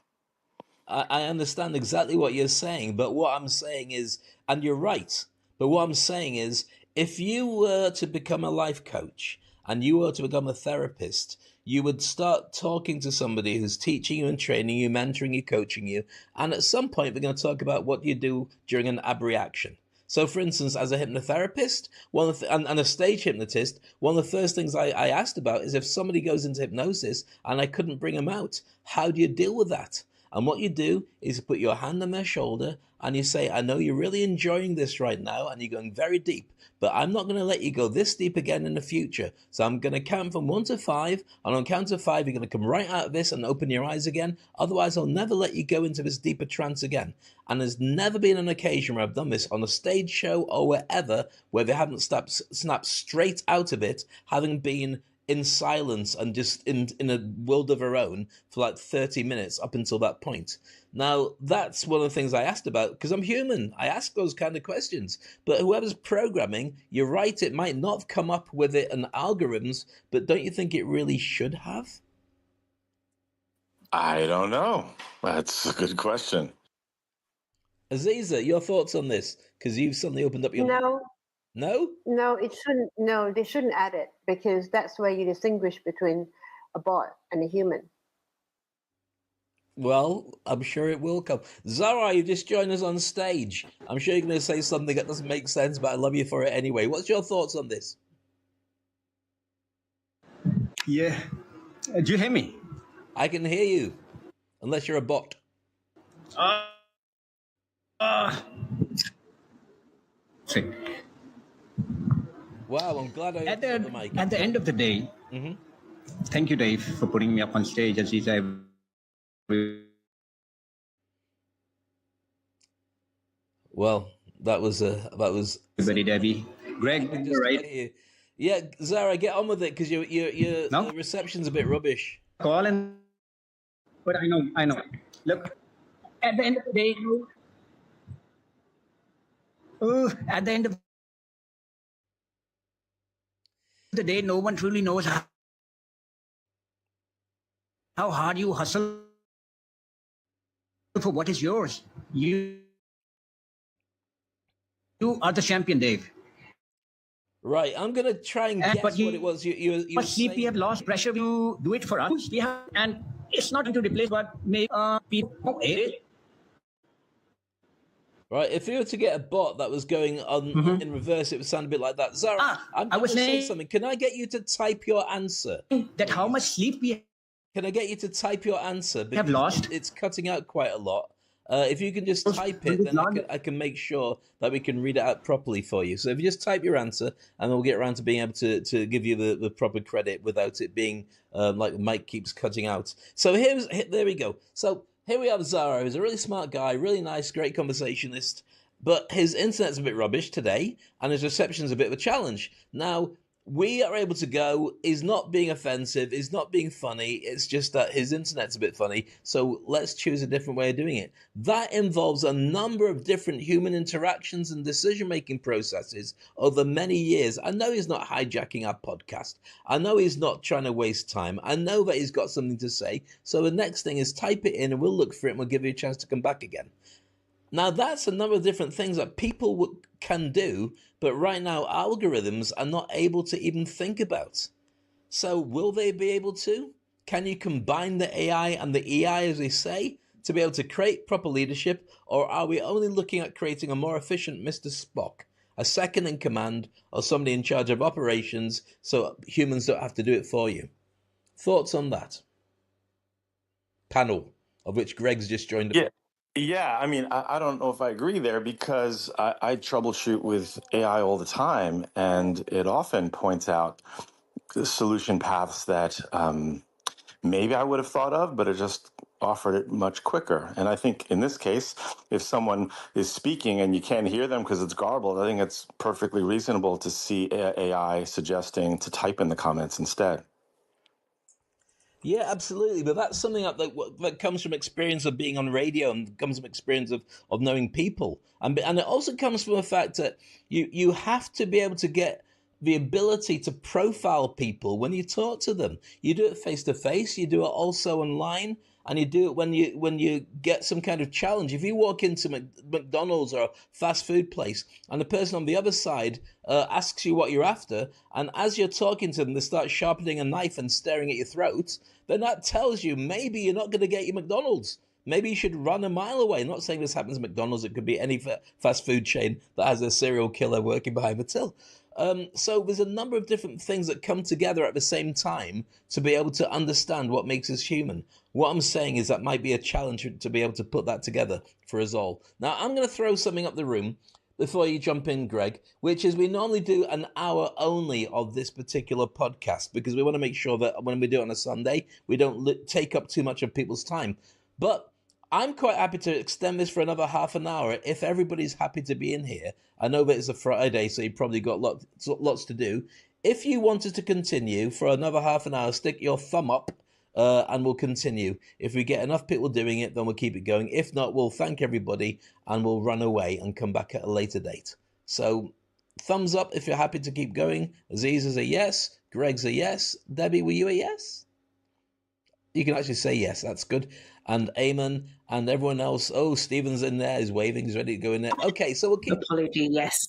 I understand exactly what you're saying, but what I'm saying is, and you're right, but what I'm saying is, if you were to become a life coach and you were to become a therapist, you would start talking to somebody who's teaching you and training you, mentoring you, coaching you. And at some point, we're going to talk about what you do during an abreaction. So, for instance, as a hypnotherapist and a stage hypnotist, one of the first things I asked about is if somebody goes into hypnosis and I couldn't bring them out, how do you deal with that? And what you do is you put your hand on their shoulder and you say, I know you're really enjoying this right now and you're going very deep, but I'm not going to let you go this deep again in the future. So I'm going to count from 1 to 5. And on count of 5, you're going to come right out of this and open your eyes again. Otherwise, I'll never let you go into this deeper trance again. And there's never been an occasion where I've done this on a stage show or wherever where they haven't snapped straight out of it, having been in silence and just in a world of their own for like 30 minutes up until that point. Now, that's one of the things I asked about because I'm human. I ask those kind of questions. But whoever's programming, you're right, it might not have come up with it in algorithms, but don't you think it really should have? I don't know. That's a good question. Aziza, your thoughts on this? Because you've suddenly opened up your... No, No? No, it shouldn't. No, they shouldn't add it because that's where you distinguish between a bot and a human. Well, I'm sure it will come. Zara, you just joined us on stage. I'm sure you're going to say something that doesn't make sense, but I love you for it anyway. What's your thoughts on this? Yeah. Do you hear me? I can hear you, unless you're a bot. See. Wow, I'm glad I At got the mic. the end of the day, Mm-hmm. thank you, Dave, for putting me up on stage. Aziz, Well, that was everybody, Debbie, Greg, just you're right. about you. Yeah, Zara, get on with it because your No? the reception's a bit rubbish. Call and, but I know. Look, at the end of the day, at the end of the day, no one truly knows how hard you hustle for what is yours. You are the champion, Dave. Right, I'm gonna try and guess But what it was you But sleep, we saying. have lost pressure. You do it for us. We have, and it's not going to replace what maybe people. Right, if you were to get a bot that was going on in reverse, it would sound a bit like that. Zara, I'm I going was to say saying something. Can I get you to type your answer? that how much sleep we Can I get you to type your answer? have Because lost. it's cutting out quite a lot. If you can just type it, then I can make sure that we can read it out properly for you. So if you just type your answer, and we'll get around to being able to give you the proper credit without it being like the mic keeps cutting out. So there we go. So here we have Zara, who's a really smart guy, really nice, great conversationalist, but his internet's a bit rubbish today, and his reception's a bit of a challenge. Now, we are able to go. He's not being offensive. He's not being funny. It's just that his internet's a bit funny. So let's choose a different way of doing it. That involves a number of different human interactions and decision-making processes over many years. I know he's not hijacking our podcast. I know he's not trying to waste time. I know that he's got something to say. So the next thing is type it in and we'll look for it and we'll give you a chance to come back again. Now, that's a number of different things that people can do, but right now algorithms are not able to even think about. So will they be able to? Can you combine the AI and the EI, as they say, to be able to create proper leadership, or are we only looking at creating a more efficient Mr. Spock, a second in command, or somebody in charge of operations so humans don't have to do it for you? Thoughts on that? Panel, of which Greg's just joined. Yeah, I mean, I don't know if I agree there because I troubleshoot with AI all the time, and it often points out the solution paths that maybe I would have thought of, but it just offered it much quicker. And I think in this case, if someone is speaking and you can't hear them because it's garbled, I think it's perfectly reasonable to see AI suggesting to type in the comments instead. Yeah, absolutely. But that's something that comes from experience of being on radio and comes from experience of knowing people. And it also comes from the fact that you have to be able to get the ability to profile people when you talk to them. You do it face to face, you do it also online, and you do it when you get some kind of challenge. If you walk into McDonald's or a fast food place and the person on the other side asks you what you're after, and as you're talking to them, they start sharpening a knife and staring at your throat, then that tells you maybe you're not going to get your McDonald's. Maybe you should run a mile away. I'm not saying this happens at McDonald's. It could be any fast food chain that has a serial killer working behind the till. So there's a number of different things that come together at the same time to be able to understand what makes us human. What I'm saying is that might be a challenge to be able to put that together for us all. Now, I'm going to throw something up the room before you jump in, Greg, which is we normally do an hour only of this particular podcast because we want to make sure that when we do it on a Sunday, we don't take up too much of people's time. But I'm quite happy to extend this for another half an hour if everybody's happy to be in here. I know that it's a Friday, so you've probably got lots to do. If you wanted to continue for another half an hour, stick your thumb up and we'll continue. If we get enough people doing it, then we'll keep it going. If not, we'll thank everybody and we'll run away and come back at a later date. So thumbs up if you're happy to keep going. Aziz is a yes. Greg's a yes. Debbie, were you a yes? You can actually say yes. That's good. And Eamon and everyone else. Oh, Stephen's in there. He's waving. He's ready to go in there. Okay, so we'll keep. Apology, yes.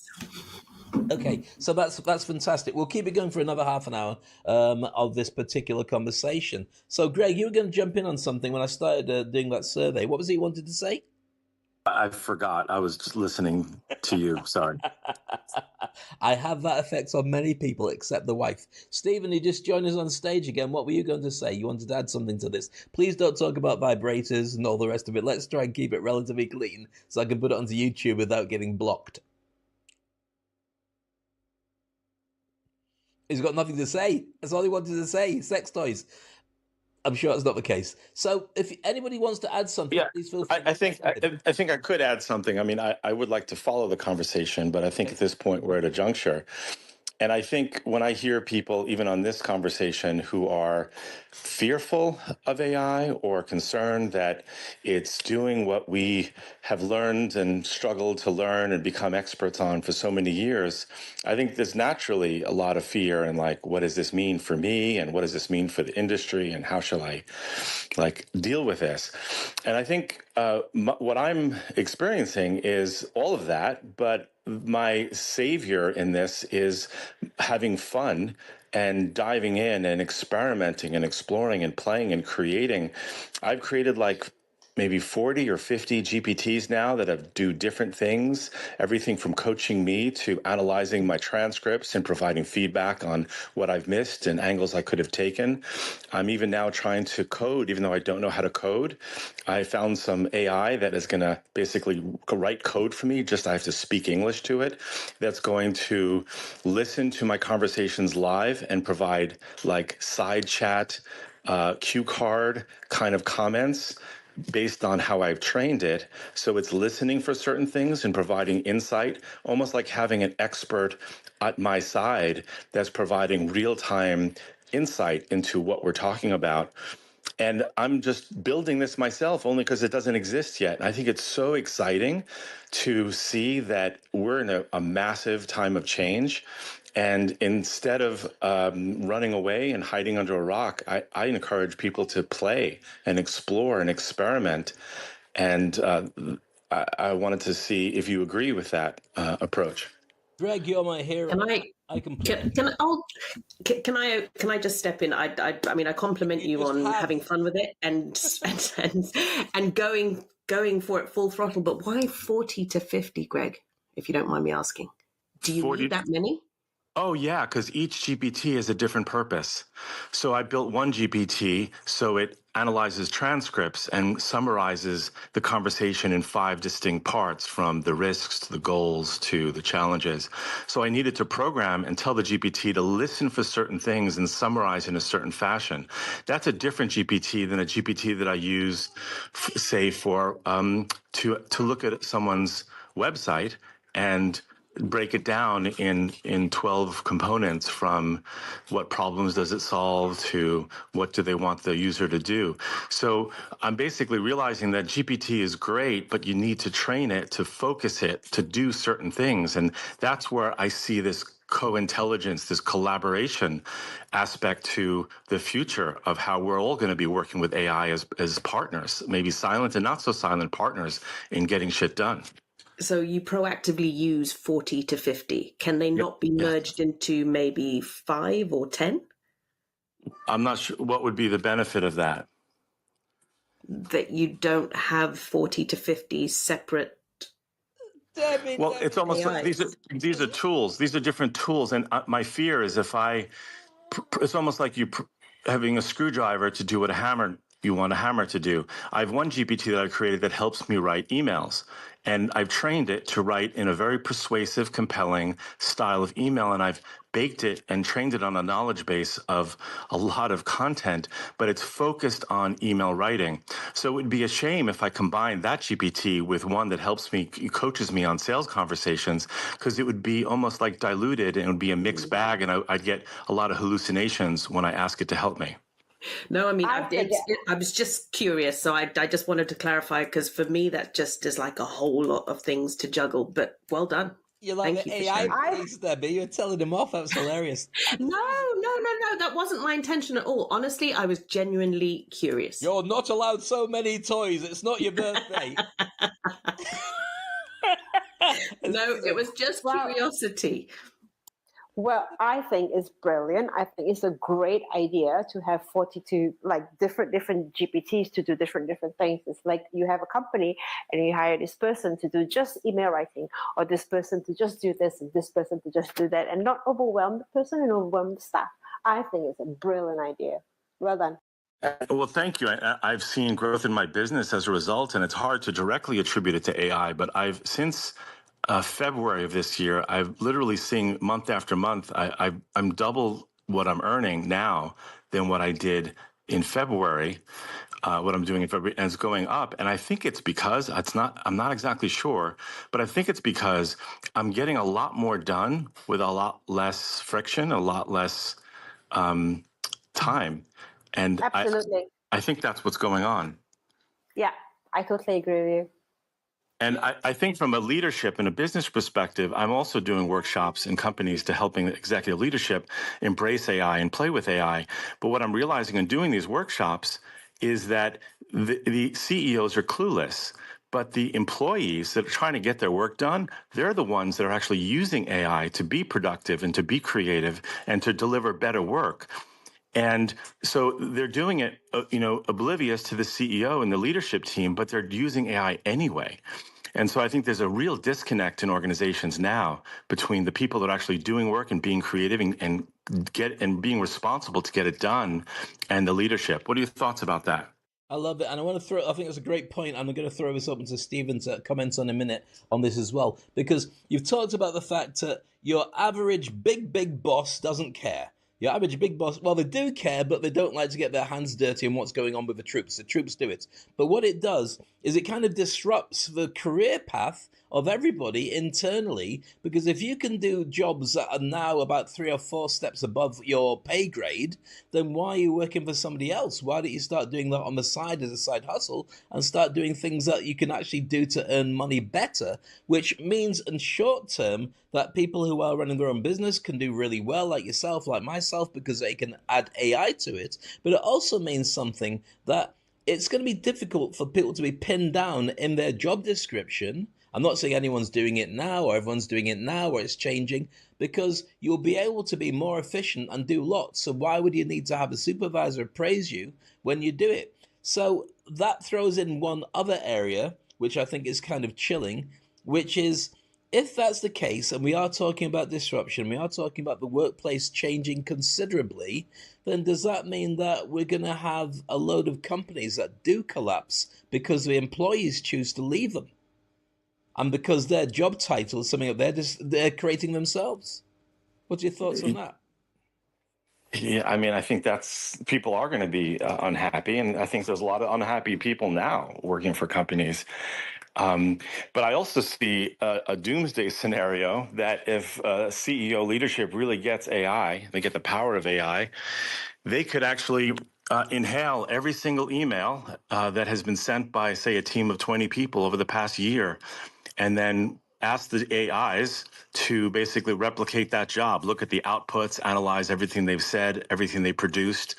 Okay, so that's fantastic. We'll keep it going for another half an hour of this particular conversation. So, Greg, you were going to jump in on something when I started doing that survey. What was it you wanted to say? I forgot. I was just listening to you. Sorry. I have that effect on many people except the wife. Stephen, you just joined us on stage again. What were you going to say? You wanted to add something to this. Please don't talk about vibrators and all the rest of it. Let's try and keep it relatively clean so I can put it onto YouTube without getting blocked. He's got nothing to say. That's all he wanted to say. Sex toys. I'm sure that's not the case. So if anybody wants to add something, please feel free. I think I could add something. I mean, I would like to follow the conversation, but I think at this point we're at a juncture. And I think when I hear people, even on this conversation, who are fearful of AI or concerned that it's doing what we have learned and struggled to learn and become experts on for so many years, I think there's naturally a lot of fear and like, what does this mean for me? And what does this mean for the industry? And how shall I deal with this? And I think what I'm experiencing is all of that, but my savior in this is having fun and diving in and experimenting and exploring and playing and creating. I've created maybe 40 or 50 GPTs now that do different things, everything from coaching me to analyzing my transcripts and providing feedback on what I've missed and angles I could have taken. I'm even now trying to code, even though I don't know how to code. I found some AI that is going to basically write code for me, just I have to speak English to it, that's going to listen to my conversations live and provide side chat, cue card kind of comments based on how I've trained it. So it's listening for certain things and providing insight, almost like having an expert at my side that's providing real-time insight into what we're talking about. And I'm just building this myself only because it doesn't exist yet. I think it's so exciting to see that we're in a massive time of change. And instead of running away and hiding under a rock, I encourage people to play and explore and experiment. And I wanted to see if you agree with that approach. Greg, you're my hero. Can I just step in? I mean, I compliment you on having fun with it and going for it full throttle. But why 40 to 50, Greg? If you don't mind me asking, do you need that many? Oh, yeah, because each GPT has a different purpose. So I built one GPT so it analyzes transcripts and summarizes the conversation in 5 distinct parts, from the risks to the goals to the challenges. So I needed to program and tell the GPT to listen for certain things and summarize in a certain fashion. That's a different GPT than a GPT that I use, say, for to look at someone's website and break it down in 12 components, from what problems does it solve to what do they want the user to do. So I'm basically realizing that GPT is great, but you need to train it to focus it to do certain things. And that's where I see this co-intelligence, this collaboration aspect to the future of how we're all going to be working with AI as partners, maybe silent and not so silent partners in getting shit done. So you proactively use 40 to 50. Can they not be merged into maybe 5 or 10? I'm not sure what would be the benefit of that. That you don't have 40 to 50 separate. Well, it's almost like these are tools. These are different tools. And my fear is it's almost like you having a screwdriver to do what you want a hammer to do. I have one GPT that I created that helps me write emails. And I've trained it to write in a very persuasive, compelling style of email. And I've baked it and trained it on a knowledge base of a lot of content, but it's focused on email writing. So it would be a shame if I combined that GPT with one that helps me, coaches me on sales conversations, because it would be almost like diluted and it would be a mixed bag. And I'd get a lot of hallucinations when I ask it to help me. No, I mean, I was just curious. So I just wanted to clarify, because for me, that just is like a whole lot of things to juggle. But well done. You're like an AI police there, but you're telling him off. That's hilarious. No. That wasn't my intention at all. Honestly, I was genuinely curious. You're not allowed so many toys. It's not your birthday. No, it was just Well, curiosity. Well, I think it's brilliant. I think it's a great idea to have 42 like different GPTs to do different things. It's like you have a company and you hire this person to do just email writing, or this person to just do this and this person to just do that, and not overwhelm the person and overwhelm the staff. I think it's a brilliant idea. Well done. Well, thank you. I've seen growth in my business as a result, and it's hard to directly attribute it to AI, but since February of this year, I've literally seen month after month, I'm double what I'm earning now than what I did in February, what I'm doing in February, and it's going up. And I think it's because I'm not exactly sure, but I think it's because I'm getting a lot more done with a lot less friction, a lot less time. And Absolutely. I think that's what's going on. Yeah, I totally agree with you. And I think from a leadership and a business perspective, I'm also doing workshops in companies to helping executive leadership embrace AI and play with AI. But what I'm realizing in doing these workshops is that the CEOs are clueless, but the employees that are trying to get their work done, they're the ones that are actually using AI to be productive and to be creative and to deliver better work. And so they're doing it, oblivious to the CEO and the leadership team, but they're using AI anyway. And so I think there's a real disconnect in organizations now between the people that are actually doing work and being creative and being responsible to get it done, and the leadership. What are your thoughts about that? I love it, and I think it's a great point, and I'm going to throw this open to Stephen to comment on in a minute on this as well, because you've talked about the fact that your average big boss doesn't care. Your average big boss, well, they do care, but they don't like to get their hands dirty in what's going on with the troops. The troops do it. But what it does is it kind of disrupts the career path of everybody internally, because if you can do jobs that are now about 3 or 4 steps above your pay grade, then why are you working for somebody else? Why don't you start doing that on the side as a side hustle and start doing things that you can actually do to earn money better, which means in short term that people who are running their own business can do really well, like yourself, like myself, because they can add AI to it. But it also means something that it's going to be difficult for people to be pinned down in their job description. I'm not saying anyone's doing it now or everyone's doing it now or it's changing, because you'll be able to be more efficient and do lots. So why would you need to have a supervisor praise you when you do it? So that throws in one other area, which I think is kind of chilling, which is, if that's the case, and we are talking about disruption, we are talking about the workplace changing considerably, then does that mean that we're going to have a load of companies that do collapse because the employees choose to leave them? And because their job title is something that they're creating themselves? What's your thoughts on that? Yeah, I mean, I think people are going to be unhappy, and I think there's a lot of unhappy people now working for companies. But I also see a doomsday scenario that if CEO leadership really gets AI, they get the power of AI, they could actually inhale every single email that has been sent by, say, a team of 20 people over the past year, and then ask the AIs to basically replicate that job, look at the outputs, analyze everything they've said, everything they produced,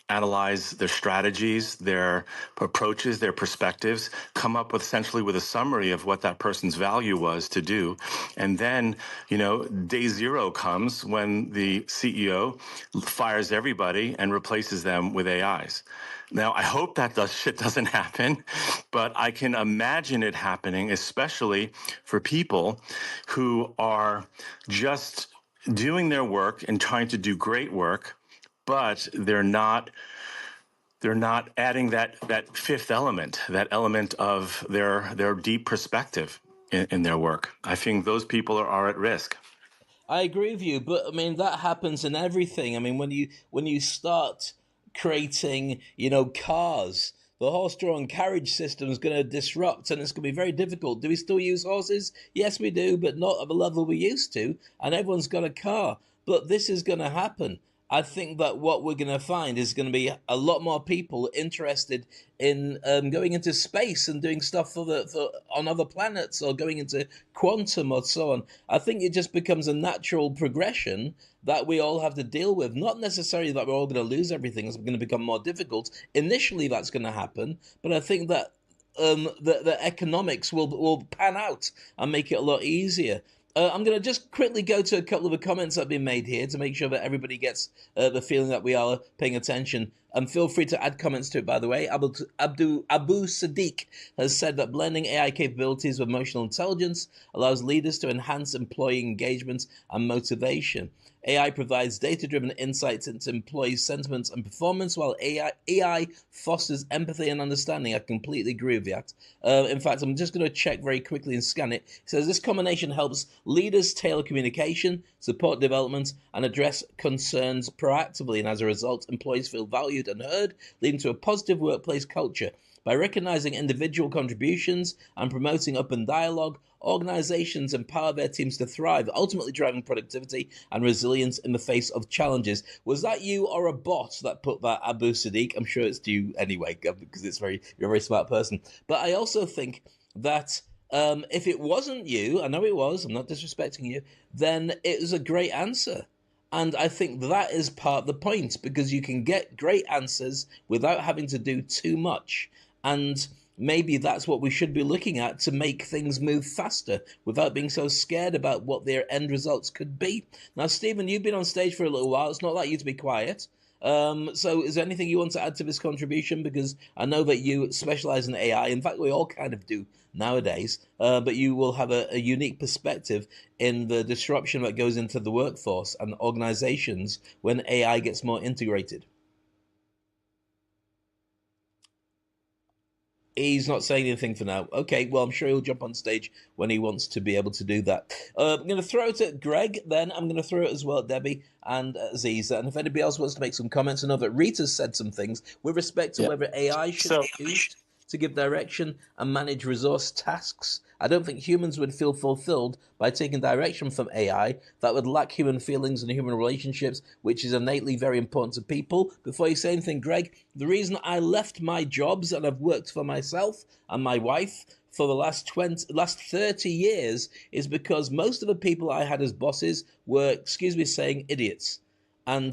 analyze their strategies, their approaches, their perspectives, come up with essentially with a summary of what that person's value was to do. And then, day zero comes when the CEO fires everybody and replaces them with AIs. Now, I hope that shit doesn't happen, but I can imagine it happening, especially for people who are just doing their work and trying to do great work, but they're not adding that fifth element, that element of their deep perspective in their work. I think those people are at risk. I agree with you, but I mean that happens in everything. I mean, when you start creating, cars, the horse-drawn carriage system is going to disrupt, and it's going to be very difficult. Do we still use horses? Yes, we do, but not at the level we used to. And everyone's got a car, but this is going to happen. I think that what we're going to find is going to be a lot more people interested in going into space and doing stuff on other planets, or going into quantum or so on. I think it just becomes a natural progression that we all have to deal with. Not necessarily that we're all going to lose everything. It's going to become more difficult. Initially, that's going to happen. But I think that the economics will pan out and make it a lot easier. I'm going to just quickly go to a couple of the comments that have been made here to make sure that everybody gets the feeling that we are paying attention. And feel free to add comments to it, by the way. Abu Sadiq has said that blending AI capabilities with emotional intelligence allows leaders to enhance employee engagement and motivation. AI provides data-driven insights into employees' sentiments and performance, while AI fosters empathy and understanding. I completely agree with that. In fact, I'm just going to check very quickly and scan it. It says this combination helps leaders tailor communication, support development, and address concerns proactively. And as a result, employees feel valued and heard, leading to a positive workplace culture. By recognizing individual contributions and promoting open dialogue, organizations empower their teams to thrive, ultimately driving productivity and resilience in the face of challenges. Was that you or a bot that put that, Abu Sadiq? I'm sure it's you anyway, because you're a very smart person. But I also think that if it wasn't you, I know it was, I'm not disrespecting you, then it was a great answer. And I think that is part of the point, because you can get great answers without having to do too much. And maybe that's what we should be looking at to make things move faster without being so scared about what their end results could be. Now, Stephen, you've been on stage for a little while. It's not like you to be quiet. So is there anything you want to add to this contribution? Because I know that you specialize in AI. In fact, we all kind of do nowadays. But you will have a unique perspective in the disruption that goes into the workforce and organizations when AI gets more integrated. He's not saying anything for now. Okay, well, I'm sure he'll jump on stage when he wants to be able to do that. I'm going to throw it at Greg, then I'm going to throw it as well at Debbie and Aziza. And if anybody else wants to make some comments, I know that Rita's said some things with respect to whether AI should be used to give direction and manage resource tasks. I don't think humans would feel fulfilled by taking direction from AI that would lack human feelings and human relationships, which is innately very important to people. Before you say anything, Greg, the reason I left my jobs and I've worked for myself and my wife for the last 30 years is because most of the people I had as bosses were, excuse me saying, idiots. And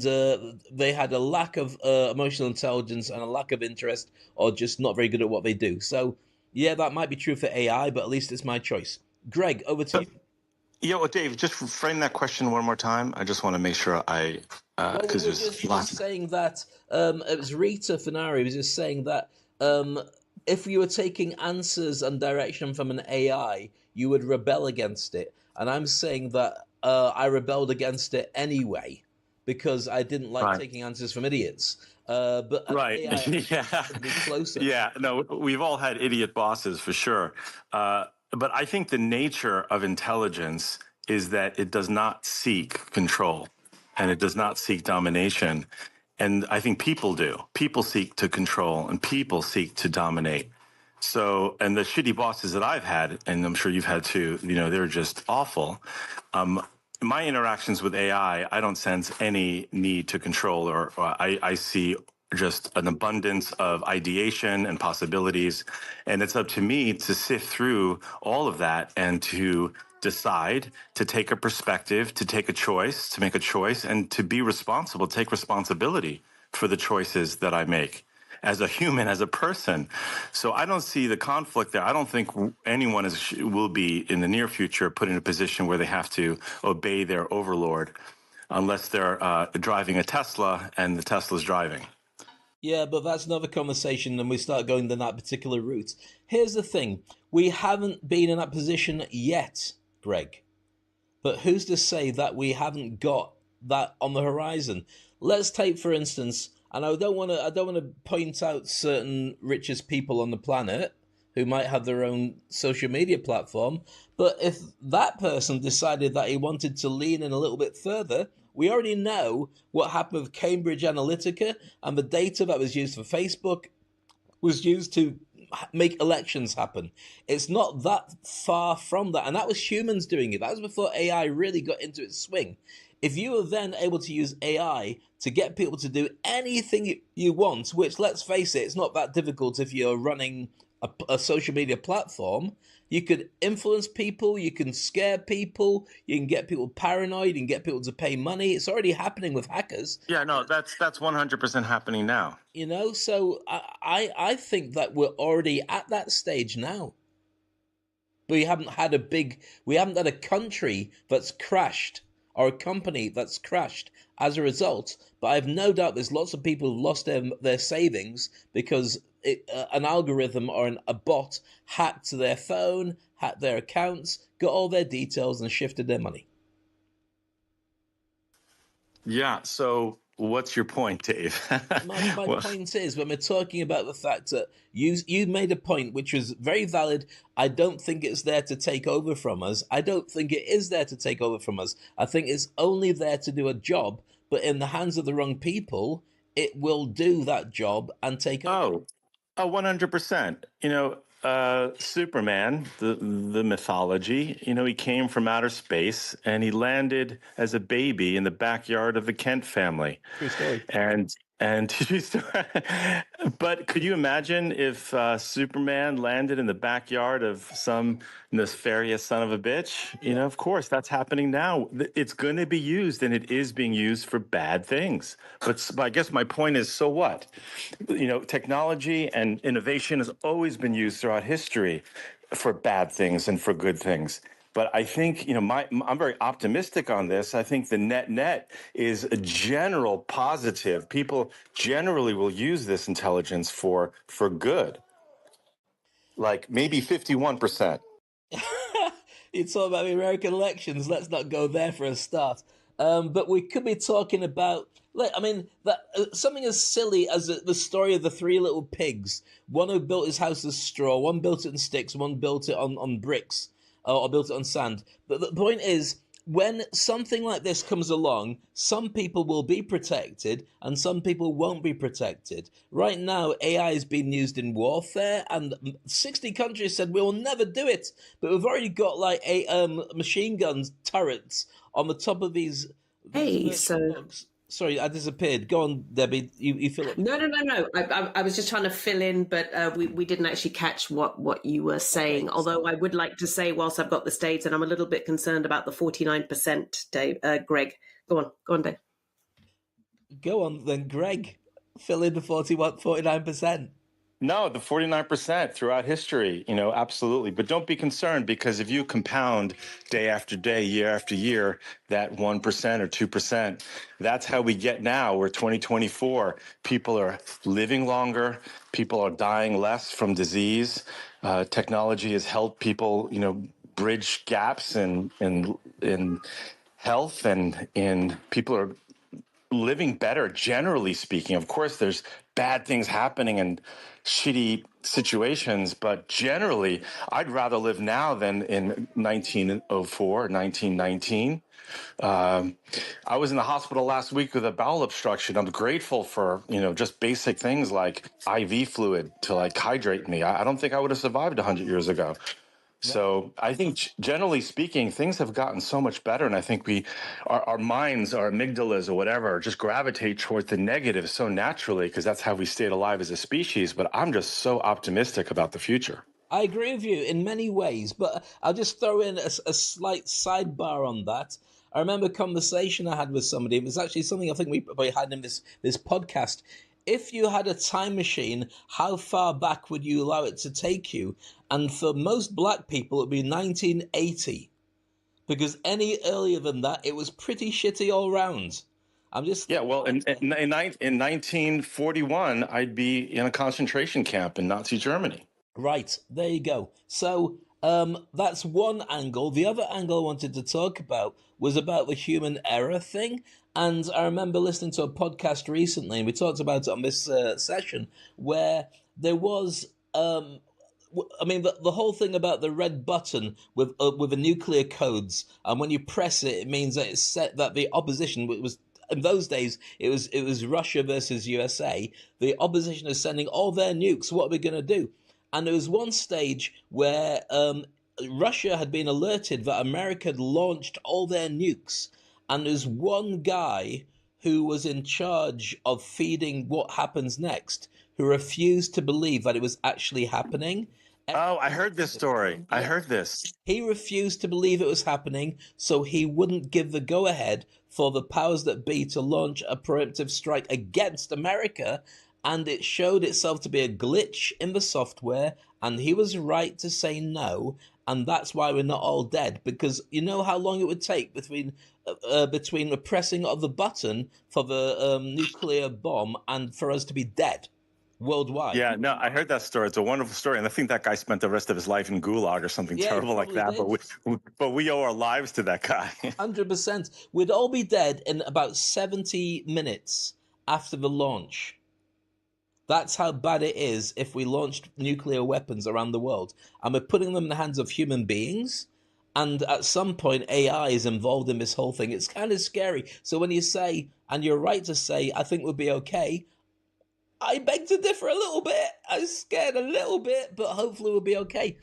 they had a lack of emotional intelligence and a lack of interest, or just not very good at what they do. So, yeah, that might be true for AI, but at least it's my choice. Greg, over to you. Yeah, well, Dave, just frame that question one more time. I just want to make sure because there's lots of saying that it was Rita Fenari was just saying that if you were taking answers and direction from an AI, you would rebel against it. And I'm saying that I rebelled against it anyway, because I didn't like taking answers from idiots. But yeah, no, we've all had idiot bosses for sure. But I think the nature of intelligence is that it does not seek control and it does not seek domination. And I think people do. People seek to control and people seek to dominate. So, and the shitty bosses that I've had, and I'm sure you've had too, they're just awful. My interactions with AI, I don't sense any need to control, or I see just an abundance of ideation and possibilities. And it's up to me to sift through all of that and to decide, to take a perspective, to take a choice, to make a choice, and to be responsible, take responsibility for the choices that I make as a human, as a person. So I don't see the conflict there. I don't think anyone will be in the near future put in a position where they have to obey their overlord unless they're driving a Tesla and the Tesla's driving. Yeah, but that's another conversation, and we start going down that particular route. Here's the thing. We haven't been in that position yet, Greg. But who's to say that we haven't got that on the horizon? Let's take, for instance, and I don't want to point out certain richest people on the planet who might have their own social media platform, but if that person decided that he wanted to lean in a little bit further, we already know what happened with Cambridge Analytica, and the data that was used for Facebook was used to make elections happen. It's not that far from that, and that was humans doing it. That was before AI really got into its swing. If you are then able to use AI to get people to do anything you want, which, let's face it, it's not that difficult if you're running a social media platform, You could influence people, you can scare people, you can get people paranoid, you can get people to pay money. It's already happening with hackers. Yeah, no, that's 100% happening now. So I think that we're already at that stage now. We haven't had a country that's crashed or a company that's crashed as a result. But I have no doubt there's lots of people who've lost their savings because an algorithm or a bot hacked their phone, hacked their accounts, got all their details, and shifted their money. Yeah. So what's your point, Dave? My point is, when we're talking about the fact that you made a point which was very valid. I don't think it's there to take over from us. I don't think it is there to take over from us. I think it's only there to do a job, but in the hands of the wrong people, it will do that job and take over. Oh, 100%. Superman, the mythology, he came from outer space and he landed as a baby in the backyard of the Kent family. True story. And but could you imagine if Superman landed in the backyard of some nefarious son of a bitch? Of course, that's happening now. It's going to be used, and it is being used for bad things. But I guess my point is, so what? Technology and innovation has always been used throughout history for bad things and for good things. But I think, I'm very optimistic on this. I think the net is a general positive. People generally will use this intelligence for good. Like maybe 51%. You talk about the American elections. Let's not go there for a start. But we could be talking about, something as silly as the story of the three little pigs. One who built his house of straw, one built it in sticks, one built it on bricks. Or built it on sand. But the point is, when something like this comes along, some people will be protected and some people won't be protected. Right now, AI is being used in warfare, and 60 countries said we will never do it. But we've already got machine guns turrets on the top of these. Hey, so sorry, I disappeared. Go on, Debbie. You fill up. No. I was just trying to fill in, but we didn't actually catch what you were saying. Okay. Although I would like to say, whilst I've got the stats, and I'm a little bit concerned about the 49%, Dave. Greg, go on, Dave. Go on, then, Greg. Fill in the 49%. No, the 49% throughout history, absolutely. But don't be concerned, because if you compound day after day, year after year, that 1% or 2%, that's how we get now. We're 2024. People are living longer. People are dying less from disease. Technology has helped people, bridge gaps in health, and people are living better, generally speaking. Of course, there's bad things happening and shitty situations, but generally, I'd rather live now than in 1904, 1919. I was in the hospital last week with a bowel obstruction. I'm grateful for, just basic things like IV fluid to hydrate me. I don't think I would have survived 100 years ago. So I think, generally speaking, things have gotten so much better, and I think our minds, our amygdalas or whatever, just gravitate towards the negative so naturally, because that's how we stayed alive as a species. But I'm just so optimistic about the future. I agree with you in many ways, but I'll just throw in a slight sidebar on that. I remember a conversation I had with somebody. It was actually something I think we had in this podcast. If you had a time machine, how far back would you allow it to take you? And for most black people, it would be 1980. Because any earlier than that, it was pretty shitty all round. Yeah, well, in 1941, I'd be in a concentration camp in Nazi Germany. Right, there you go. So that's one angle. The other angle I wanted to talk about was about the human error thing. And I remember listening to a podcast recently, and we talked about it on this session, where there was, the whole thing about the red button with the nuclear codes, and when you press it, it means that it's set that the opposition was. In those days, it was Russia versus USA. The opposition is sending all their nukes. What are we going to do? And there was one stage where Russia had been alerted that America had launched all their nukes. And there's one guy who was in charge of feeding what happens next, who refused to believe that it was actually happening. Oh, I heard this story. I heard this. He refused to believe it was happening, so he wouldn't give the go-ahead for the powers that be to launch a preemptive strike against America, and it showed itself to be a glitch in the software, and he was right to say no, and that's why we're not all dead, because you know how long it would take between the pressing of the button for the nuclear bomb and for us to be dead worldwide. Yeah, no, I heard that story. It's a wonderful story, and I think that guy spent the rest of his life in Gulag or something Yeah, he terrible like that. probably But we owe our lives to that guy. 100%. We'd all be dead in about 70 minutes after the launch. That's how bad it is if we launched nuclear weapons around the world. And we're putting them in the hands of human beings. And at some point, AI is involved in this whole thing. It's kind of scary. So when you say, and you're right to say, I think we'll be okay, I beg to differ a little bit. I'm scared a little bit, but hopefully we'll be okay.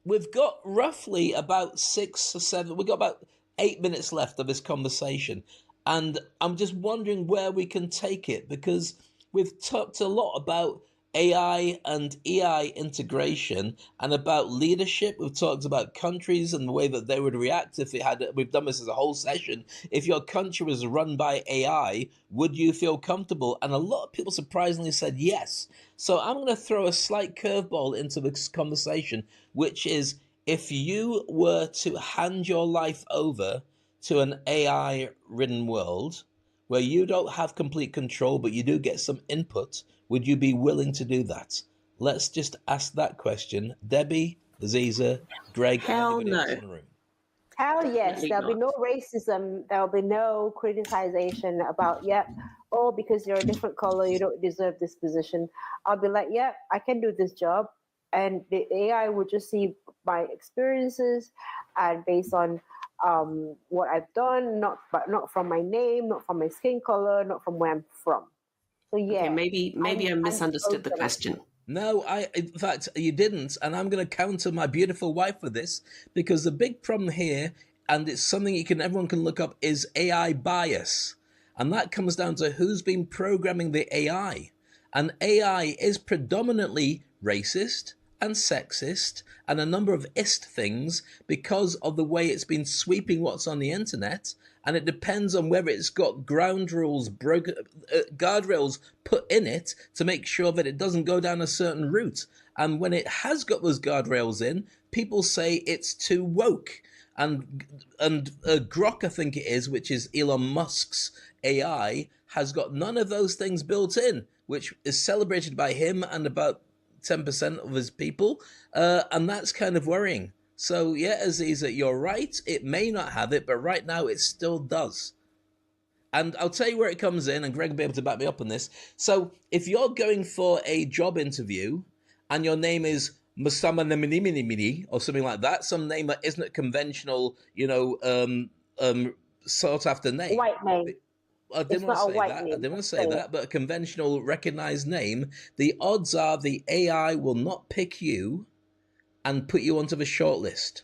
We've got roughly about 6 or 7, we've got about 8 minutes left of this conversation. And I'm just wondering where we can take it, because we've talked a lot about AI and EI integration and about leadership. We've talked about countries and the way that they would react if it had. We've done this as a whole session. If your country was run by AI, would you feel comfortable? And a lot of people surprisingly said yes. So I'm going to throw a slight curveball into this conversation, which is if you were to hand your life over to an AI-ridden world where you don't have complete control, but you do get some input, would you be willing to do that? Let's just ask that question. Debbie, Aziza, Greg, Hell and everybody no. else in the room. Hell yes, Definitely there'll be not. no racism. There'll be no criticization about, oh, because you're a different color, you don't deserve this position. I'll be like, I can do this job. And the AI would just see my experiences and based on what I've done, not from my name, not from my skin color, not from where I'm from. So yeah. Okay, maybe I misunderstood the question. No, in fact, you didn't. And I'm going to counter my beautiful wife with this, because the big problem here, and it's something everyone can look up, is AI bias. And that comes down to who's been programming the AI. And AI is predominantly racist and sexist and a number of ist things because of the way it's been sweeping what's on the internet. And it depends on whether it's got ground rules, guardrails put in it to make sure that it doesn't go down a certain route. And when it has got those guardrails in, people say it's too woke. And Grok, I think it is, which is Elon Musk's AI, has got none of those things built in, which is celebrated by him and about 10% of his people. And that's kind of worrying. So, yeah, Aziza, you're right. It may not have it, but right now it still does. And I'll tell you where it comes in, and Greg will be able to back me up on this. So, if you're going for a job interview and your name is Musama Neminimini or something like that, some name that isn't a conventional, sought after name. White name. I didn't want to say that, but a conventional recognized name, the odds are the AI will not pick you and put you onto the shortlist.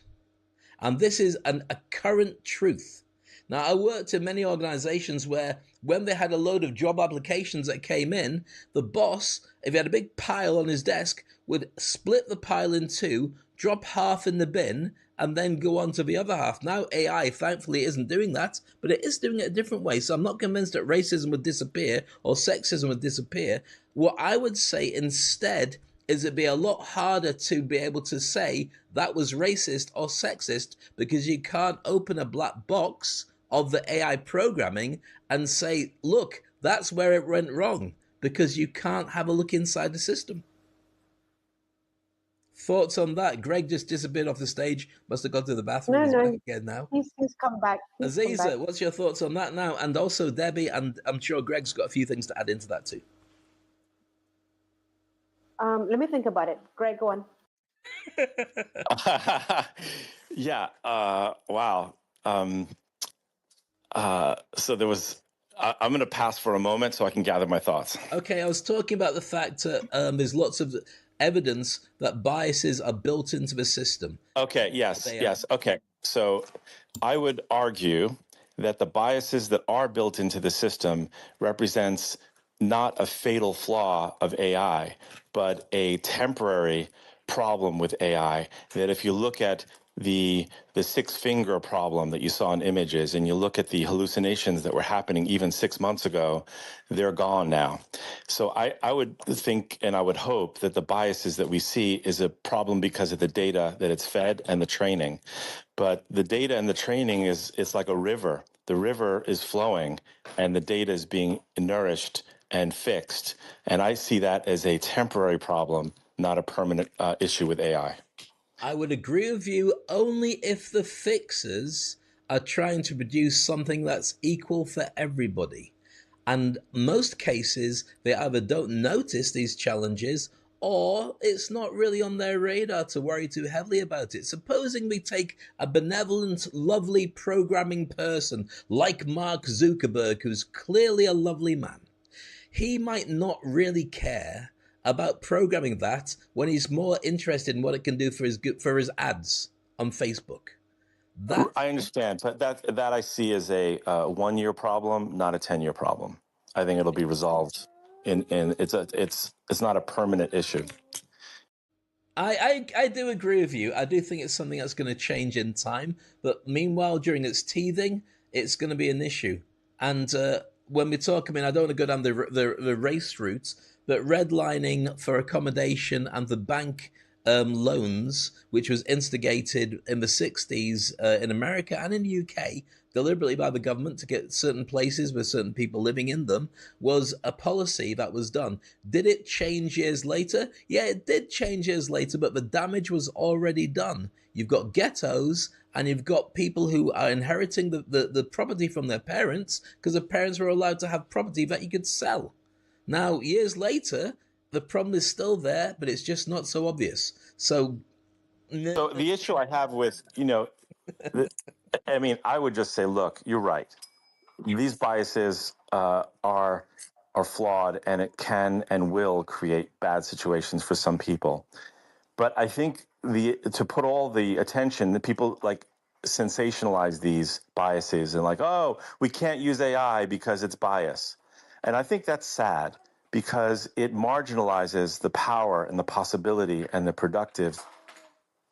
And this is a current truth. Now, I worked in many organizations where when they had a load of job applications that came in, the boss, if he had a big pile on his desk, would split the pile in two, drop half in the bin, and then go on to the other half. Now, AI, thankfully, isn't doing that, but it is doing it a different way. So I'm not convinced that racism would disappear or sexism would disappear. What I would say instead is it'd be a lot harder to be able to say that was racist or sexist, because you can't open a black box of the AI programming and say, look, that's where it went wrong, because you can't have a look inside the system. Thoughts on that? Greg just disappeared off the stage. Must have gone to the bathroom. He's back again now. He's come back. Aziza, what's your thoughts on that now? And also Debbie, and I'm sure Greg's got a few things to add into that too. Let me think about it. Greg, go on. Yeah. Wow. So there was. I'm going to pass for a moment so I can gather my thoughts. Okay, I was talking about the fact that there's lots of evidence that biases are built into the system. Okay. Yes. Okay. So I would argue that the biases that are built into the system represents not a fatal flaw of AI, but a temporary problem with AI, that if you look at the six finger problem that you saw in images, and you look at the hallucinations that were happening even 6 months ago, they're gone now. So I would think, and I would hope, that the biases that we see is a problem because of the data that it's fed and the training. But the data and the training it's like a river. The river is flowing and the data is being nourished and fixed. And I see that as a temporary problem, not a permanent issue with AI. I would agree with you only if the fixers are trying to produce something that's equal for everybody. And most cases, they either don't notice these challenges or it's not really on their radar to worry too heavily about it. Supposing we take a benevolent, lovely programming person like Mark Zuckerberg, who's clearly a lovely man. He might not really care about programming that when he's more interested in what it can do for his ads on Facebook. That I understand, but that I see as a 1 year problem, not a 10-year problem. I think it'll be resolved. It's not a permanent issue. I do agree with you. I do think it's something that's going to change in time. But meanwhile, during its teething, it's going to be an issue. And when we talk, I mean, I don't want to go down the race route, but redlining for accommodation and the bank loans, which was instigated in the 60s in America and in the UK, deliberately by the government to get certain places with certain people living in them, was a policy that was done. Did it change years later? Yeah, it did change years later, but the damage was already done. You've got ghettos and you've got people who are inheriting the property from their parents because the parents were allowed to have property that you could sell. Now, years later, the problem is still there, but it's just not so obvious. So the issue I have with, I would just say, look, you're right. These biases are flawed, and it can and will create bad situations for some people. But I think to put all the attention, the people like sensationalize these biases and like, oh, we can't use AI because it's bias. And I think that's sad because it marginalizes the power and the possibility and the productive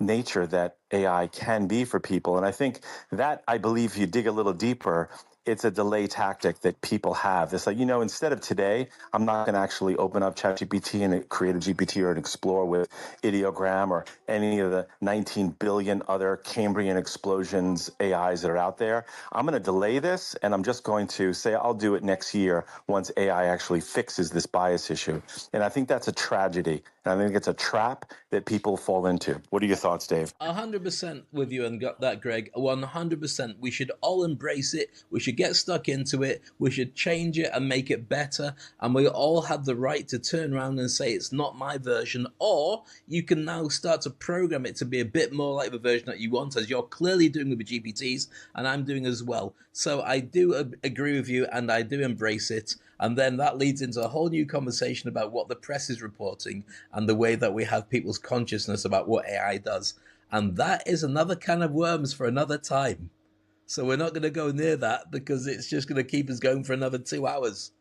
nature that AI can be for people. And I think that, I believe, if you dig a little deeper, it's a delay tactic that people have. It's like, instead of today, I'm not going to actually open up ChatGPT and create a GPT or an Explore with Ideogram or any of the 19 billion other Cambrian explosions AIs that are out there. I'm going to delay this, and I'm just going to say I'll do it next year once AI actually fixes this bias issue. And I think that's a tragedy. And I think it's a trap that people fall into. What are your thoughts, Dave? 100% with you and got that, Greg. 100%. We should all embrace it. We should get stuck into it. We should change it and make it better. And we all have the right to turn around and say it's not my version. Or you can now start to program it to be a bit more like the version that you want, as you're clearly doing with the GPTs, and I'm doing as well. So I do agree with you, and I do embrace it. And then that leads into a whole new conversation about what the press is reporting and the way that we have people's consciousness about what AI does. And that is another can of worms for another time. So we're not going to go near that because it's just going to keep us going for another 2 hours.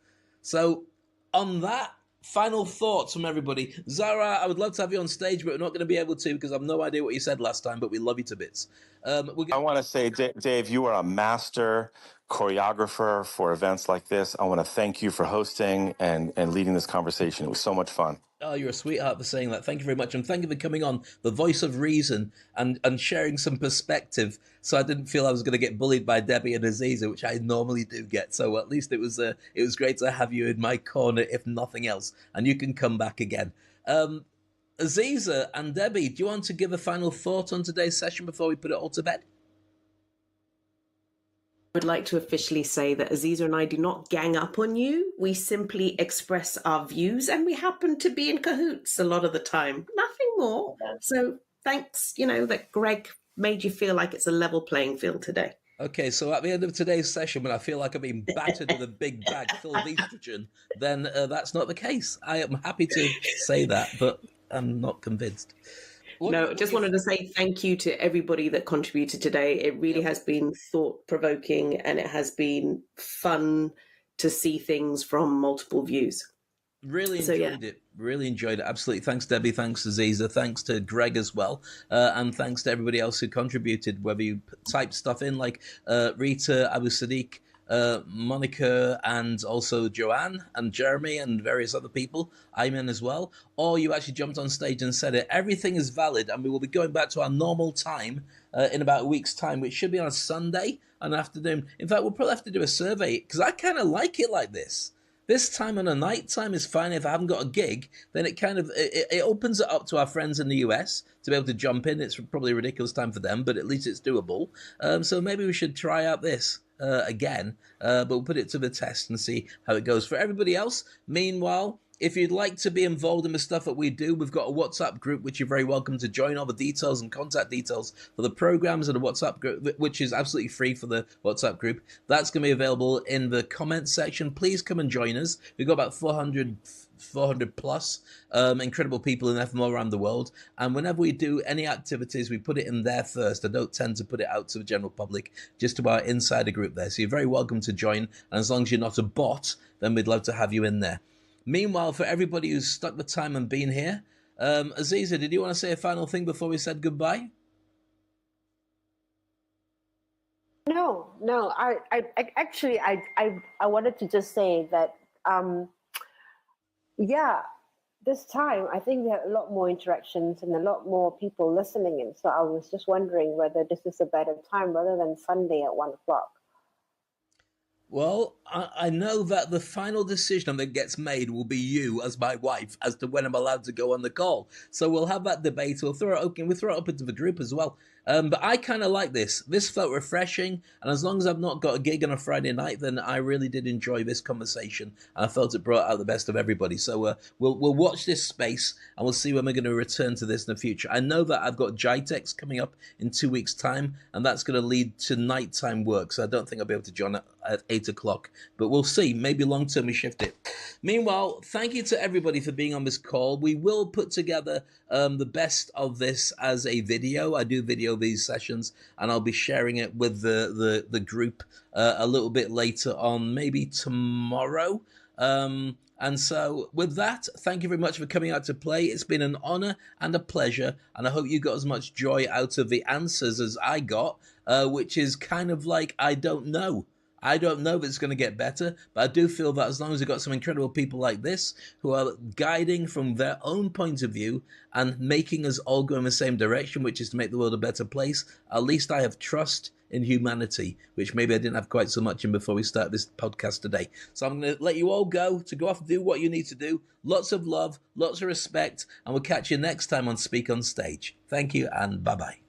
So on that, final thoughts from everybody. Zara, I would love to have you on stage, but we're not going to be able to because I have no idea what you said last time, but we love you to bits. I want to say, Dave, you are a master choreographer for events like this. I want to thank you for hosting and leading this conversation. It was so much fun. Oh, you're a sweetheart for saying that. Thank you very much. And thank you for coming on, the voice of reason, and sharing some perspective. So I didn't feel I was going to get bullied by Debbie and Aziza, which I normally do get. So at least it was great to have you in my corner, if nothing else. And you can come back again. Aziza and Debbie, do you want to give a final thought on today's session before we put it all to bed? I would like to officially say that Aziza and I do not gang up on you. We simply express our views, and we happen to be in cahoots a lot of the time. Nothing more. So thanks, that Greg made you feel like it's a level playing field today. Okay, so at the end of today's session, when I feel like I'm being battered with a big bag full of estrogen, then that's not the case. I am happy to say that, but I'm not convinced. Just wanted to say thank you to everybody that contributed today. It really has been thought-provoking, and it has been fun to see things from multiple views. Really So, yeah. enjoyed it. Really enjoyed it. Absolutely. Thanks, Debbie. Thanks, Aziza. Thanks to Greg as well. And thanks to everybody else who contributed, whether you typed stuff in like Rita, Abu Sadiq, Monica, and also Joanne and Jeremy and various other people, Ayman as well, or you actually jumped on stage and said it. Everything is valid, and we will be going back to our normal time in about a week's time, which should be on a Sunday, an afternoon. In fact, we'll probably have to do a survey, because I kind of like it like this. This time on a night time is fine. If I haven't got a gig, then it kind of it opens it up to our friends in the US to be able to jump in. It's probably a ridiculous time for them, but at least it's doable. So maybe we should try out this again, but we'll put it to the test and see how it goes. For everybody else, meanwhile, if you'd like to be involved in the stuff that we do, we've got a WhatsApp group, which you're very welcome to join. All the details and contact details for the programs and the WhatsApp group, which is absolutely free for the WhatsApp group. That's going to be available in the comments section. Please come and join us. We've got about 400 plus incredible people in there from all around the world. And whenever we do any activities, we put it in there first. I don't tend to put it out to the general public, just to our insider group there. So you're very welcome to join. And as long as you're not a bot, then we'd love to have you in there. Meanwhile, for everybody who's stuck the time and been here, Aziza, did you want to say a final thing before we said goodbye? No. I actually wanted to just say that, this time I think we had a lot more interactions and a lot more people listening in. So I was just wondering whether this is a better time rather than Sunday at 1 o'clock. Well, I know that the final decision that gets made will be you as my wife as to when I'm allowed to go on the call. So we'll have that debate. We'll throw it up into the group as well. But I kind of like this. This felt refreshing. And as long as I've not got a gig on a Friday night, then I really did enjoy this conversation. And I felt it brought out the best of everybody. So we'll watch this space and we'll see when we're going to return to this in the future. I know that I've got GITEX coming up in 2 weeks' time, and that's going to lead to nighttime work. So I don't think I'll be able to join at 8 o'clock. But we'll see. Maybe long term we shift it. Meanwhile, thank you to everybody for being on this call. We will put together the best of this as a video. I do video these sessions, and I'll be sharing it with the group a little bit later on, maybe tomorrow. And so with that, thank you very much for coming out to play. It's been an honor and a pleasure, and I hope you got as much joy out of the answers as I got, which is kind of like, I don't know. I don't know if it's going to get better, but I do feel that as long as we've got some incredible people like this who are guiding from their own point of view and making us all go in the same direction, which is to make the world a better place, at least I have trust in humanity, which maybe I didn't have quite so much in before we start this podcast today. So I'm going to let you all go off and do what you need to do. Lots of love, lots of respect, and we'll catch you next time on Speak on Stage. Thank you, and bye-bye.